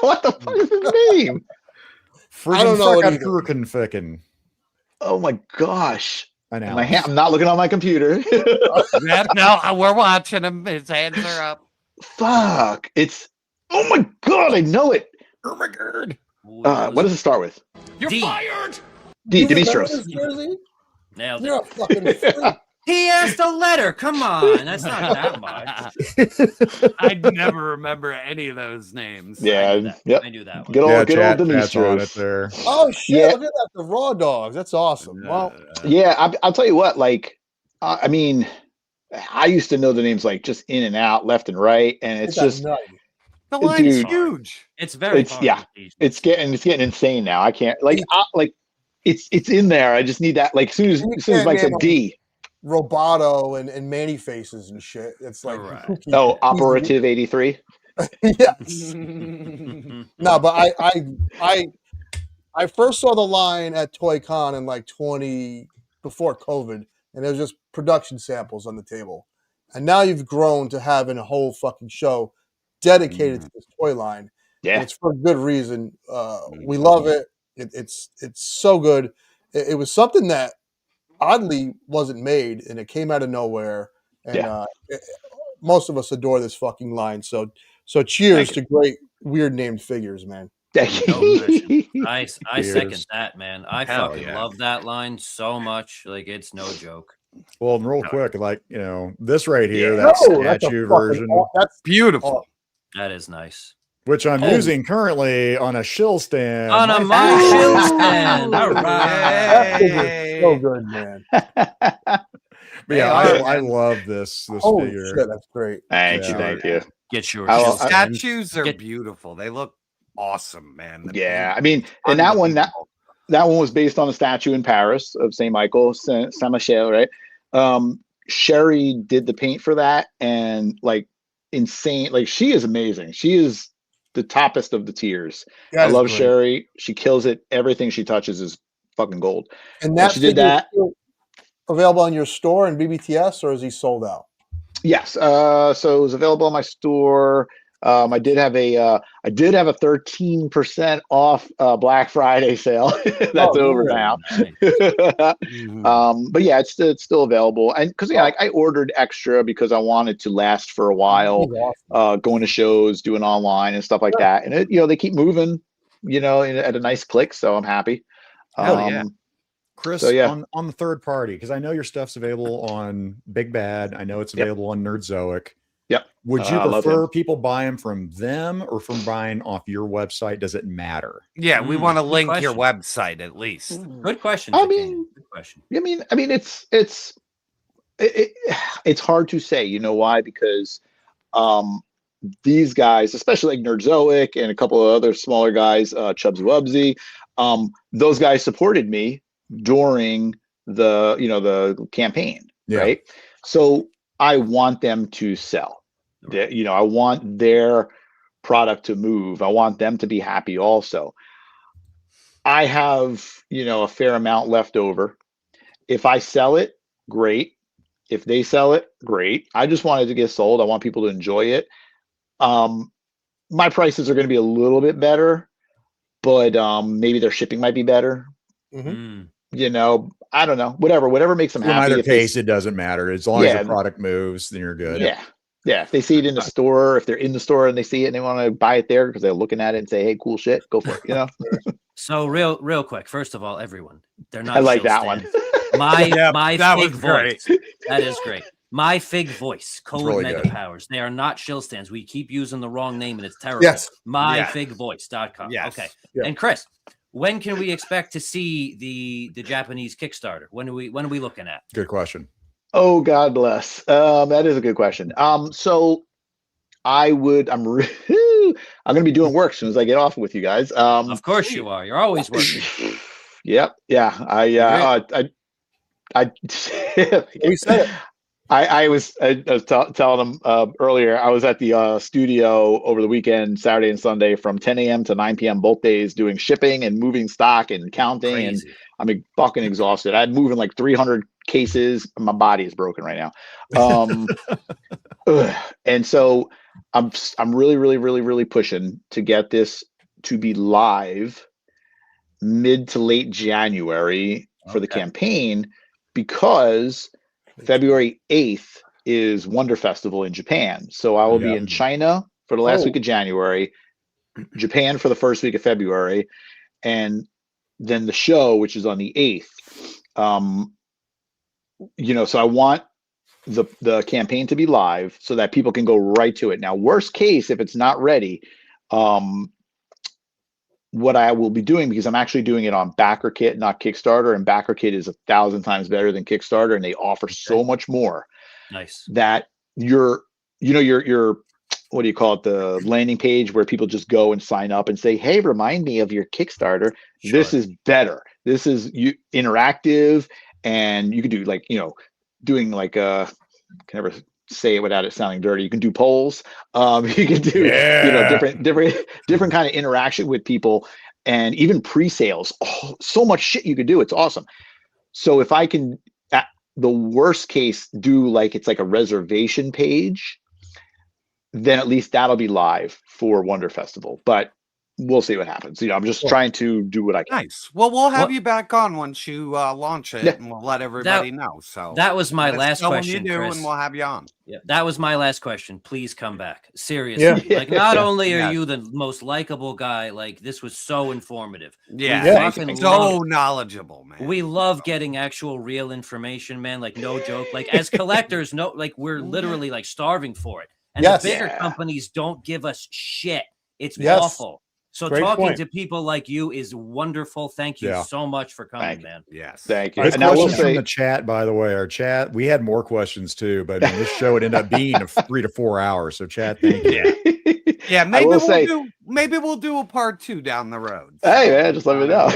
What the fuck is his name? I don't know. Oh my gosh! I know. I'm not looking on my computer. No, we're watching him. His hands are up. Fuck! Oh my god! I know it. Oh my god! What does it start with? You're fired. D. Demetrius. Nailed You're it. a fucking freak. He asked a letter. Come on, that's not that much. I'd never remember any of those names. Yeah, I knew that one. Good old, Yeah, good old chat's on Demetrius. it there. Oh shit! Yeah. Look at that, the raw dogs. That's awesome. Well, Yeah, I'll tell you what. Like, I mean, I used to know the names like just in and out, left and right, and it's just the line is dude, huge. It's very it's hard yeah, with these. it's getting insane now. I can't like it's in there. I just need that. Like as soon as Mike said D. Roboto and Manny faces and shit. It's like Oh, Operative 83. Yes. No, but I first saw the line at Toy Con in like before COVID, and there was just production samples on the table. And now you've grown to having a whole fucking show dedicated to this toy line. Yeah. And it's for good reason. We love it. It's so good. It was something that oddly wasn't made, and it came out of nowhere. And most of us adore this fucking line. So cheers to great weird named figures, man. I second that, man. I Hell fucking yeah. love that line so much. Like, it's no joke. Well, and real quick, like, you know, this right here, Yeah. that No, that's a statue fucking version. That's beautiful. That is nice. Which I'm Oh. using currently on a shill stand. On a my shill stand. All That right. is so good, man. But yeah, I love this Holy figure. shit, that's great. Thank you. Get yours. I- Statues are beautiful. They look awesome, man. The Yeah, I mean, and that one was based on a statue in Paris of Saint Michael, Saint Michel, right? Sherry did the paint for that, and like insane. Like she is amazing. She is the toppest of the tiers. That I is love great. Sherry. She kills it. Everything she touches is fucking gold. And that she did figure is that. still available in your store in BBTS, or is he sold out? Yes. So it was available in my store. I did have a 13% off Black Friday sale. That's over now. But yeah, it's still available. And because I ordered extra because I wanted to last for a while, going to shows, doing online and stuff like that. And they keep moving, at a nice click. So I'm happy. Chris, So, yeah. on the third party, because I know your stuff's available on Big Bad. I know it's available on Nerdzoic. Yep. Would you I love prefer him. people buy them from them or from buying off your website? Does it matter? Yeah, we want to good link your question. website at least. Good question. I Zakanian. mean- Good question. I mean, it's hard to say. You know why? Because these guys, especially like Nerdzoic and a couple of other smaller guys, Chubsy Wubsy, those guys supported me during the campaign, right? So I want them to sell. I want their product to move. I want them to be happy also. I have, a fair amount left over. If I sell it, great. If they sell it, great. I just want it to get sold. I want people to enjoy it. My prices are going to be a little bit better, but maybe their shipping might be better. I don't know. Whatever makes them In happy. either If they- case, it doesn't matter. As long as the product moves, then you're good. Yeah. If they see it in the store, if they're in the store and they see it and they want to buy it there because they're looking at it and say, "Hey, cool shit, go for it." So real quick. First of all, everyone, they're not. I like shill that stands. one. My that fig was great. voice. That is great. My fig voice. Code really Mega good. Powers. They are not shill stands. We keep using the wrong name and it's terrible. Yes. Myfigvoice.com. Yes. Okay. Yeah. And Chris, when can we expect to see the Japanese Kickstarter? When are we looking at? Good question. Oh, God bless. That is a good question. So I'm going to be doing work as soon as I get off with you guys. Of course you are. You're always working. Yep. Yeah. We said it. I was telling them earlier, I was at the studio over the weekend, Saturday and Sunday from 10 a.m. to 9 p.m. both days doing shipping and moving stock and counting. Crazy. And I'm fucking exhausted. I'm moving like 300 cases. My body is broken right now. And so I'm really, really, really, really pushing to get this to be live mid to late January for the campaign, because February 8th is Wonder Festival in Japan. So I will be in China for the last week of January, Japan for the first week of February, and then the show, which is on the 8th. so I want the campaign to be live so that people can go right to it. Now, worst case, if it's not ready, what I will be doing, because I'm actually doing it on BackerKit, not Kickstarter, and BackerKit is 1,000 times better than Kickstarter, and they offer so much more. Nice. That your what do you call it? The landing page where people just go and sign up and say, "Hey, remind me of your Kickstarter." Sure. This is better. This is interactive, and you can do like, doing like can never say it without it sounding dirty. You can do polls. You can do different kind of interaction with people, and even pre-sales. Oh, so much shit you could do. It's awesome. So if I can, at the worst case, do like it's like a reservation page, then at least that'll be live for Wonder Festival. But we'll see what happens. I'm just trying to do what I can. Nice. Well, we'll have you back on once you launch it, and we'll let everybody know. So that was my last question, Chris. And we'll have you on. Yeah, that was my last question. Please come back. Seriously. Like, not only are you the most likable guy, like, this was so informative. Yeah. So knowledgeable, man. We love getting actual real information, man. Like, no joke. Like, as collectors, we're literally like starving for it. And the bigger companies don't give us shit. It's awful. So talking to people like you is wonderful. Thank you so much for coming, man. Yes. Thank you. There's questions from the chat, by the way. Our chat, we had more questions too, but this show would end up being 3 to 4 hours. So chat, thank you. Yeah, maybe we'll do a part 2 down the road. So. Hey man, just let me know.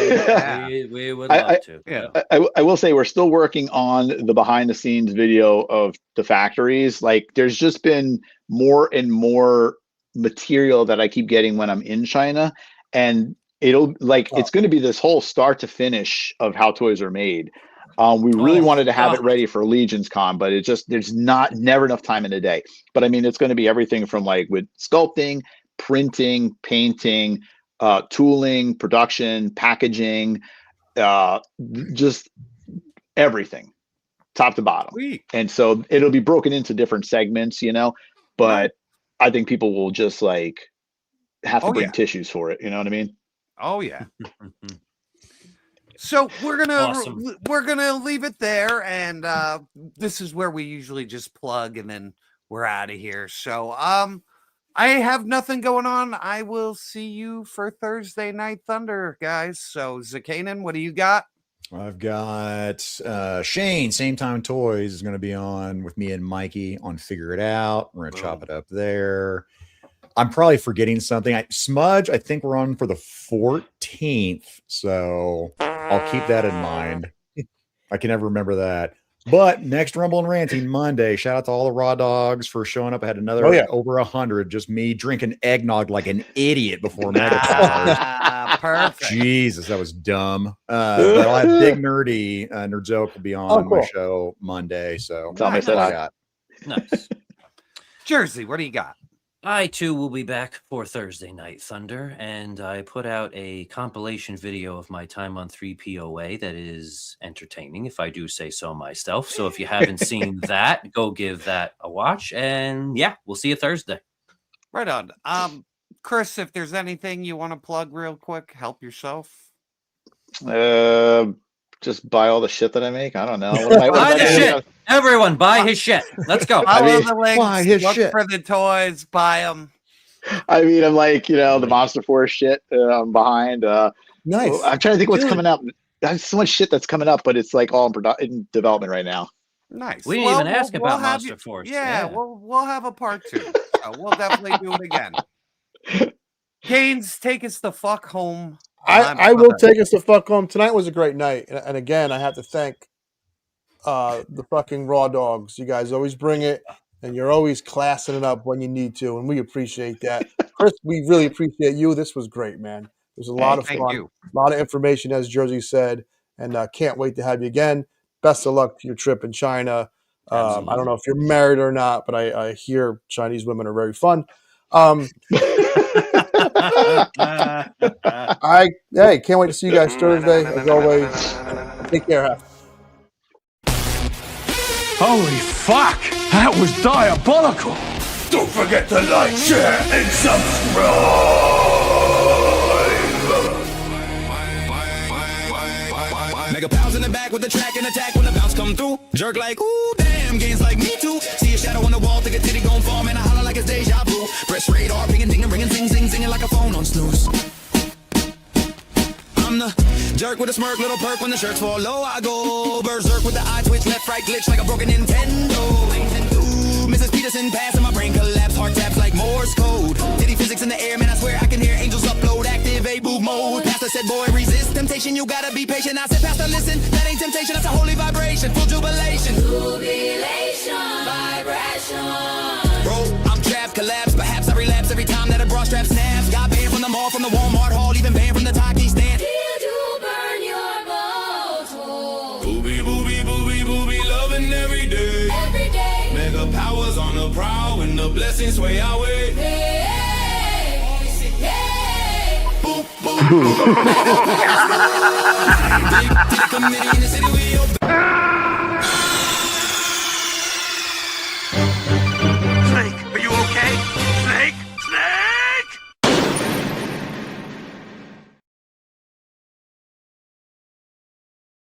We would love to. I will say we're still working on the behind the scenes video of the factories. Like, there's just been more and more material that I keep getting when I'm in China, and it's going to be this whole start to finish of how toys are made. We really wanted to have it ready for Legions Con, but there's never enough time in a day. But I mean, it's going to be everything from like with sculpting, printing, painting, tooling, production, packaging, just everything, top to bottom. Sweet. And so it'll be broken into different segments, but I think people will just like have to bring tissues for it. You know what I mean? Oh yeah. So we're gonna leave it there, and this is where we usually just plug, and then we're out of here. So I have nothing going on. I will see you for Thursday Night Thunder, guys. So Zakanin, what do you got? I've got Shane, Same Time Toys, is going to be on with me and Mikey on Figure It Out. We're going to chop it up there. I'm probably forgetting something. Smudge, I think we're on for the 14th, so I'll keep that in mind. I can never remember that. But next Rumble and Ranting Monday, shout out to all the raw dogs for showing up. I had another over 100, just me drinking eggnog like an idiot before Mega Powers. Perfect. Jesus, that was dumb. But I'll have Big Nerdy, Nerdzoke will be on my show Monday. So tell me what I got. Nice. Jersey, what do you got? I too will be back for Thursday Night Thunder, and I put out a compilation video of my time on 3POA that is entertaining, if I do say so myself. So if you haven't seen that, go give that a watch, and we'll see you Thursday. Right on. Chris, if there's anything you want to plug real quick, help yourself. Just buy all the shit that I make. I don't know. Buy the shit. Everyone, buy his shit. Let's go. The links. Buy his shit. For the toys. Buy them. I mean, I'm like, the Monster Force shit I'm behind. Nice. I'm trying to think what's coming up. There's so much shit that's coming up, but it's like all in development right now. Nice. We didn't even ask about Monster Force. Yeah, we'll have a part 2. So we'll definitely do it again. Gaines, take us the fuck home. I will take us the fuck home. Tonight was a great night. And again, I have to thank the fucking raw dogs. You guys always bring it, and you're always classing it up when you need to, and we appreciate that. Chris, we really appreciate you. This was great, man. It was a lot of fun, a lot of information, as Jersey said, and can't wait to have you again. Best of luck to your trip in China. I don't know if you're married or not, but I hear Chinese women are very fun. Can't wait to see you guys Thursday. As always, take care. Holy fuck! That was diabolical! Don't forget to like, share, and subscribe! Mega Powers in the back with the track and attack when the bounce come through. Jerk like, ooh, damn, gains like me too. See a shadow on the wall, think a titty gon' fall, man, I holler like it's deja vu. Press radar, ping and ding and ringing, zing, zing, zinging like a phone on snooze. I'm the jerk with a smirk, little perk when the shirts fall low. I go berserk with the eye twitch, left, right, glitch like a broken Nintendo. Ooh, Mrs. Peterson passing my brain collapse, heart taps like Morse code. Diddy physics in the air, man, I swear I can hear angels upload, activate boob mode. Pastor said, boy, resist temptation, you gotta be patient. I said, Pastor, listen, that ain't temptation, that's a holy vibration, full jubilation. Jubilation, vibration. Bro, I'm trapped, collapse, perhaps I relapse every time that a bra strap snaps. Got banned from the mall, from the Walmart hall, even banned from the Taki stand. Booby, booby, booby, booby, loving every day. Every day. Mega powers on the prowl when the blessings sway our way. Hey, hey, hey. Boop, boop, boop. Big committee in the city, we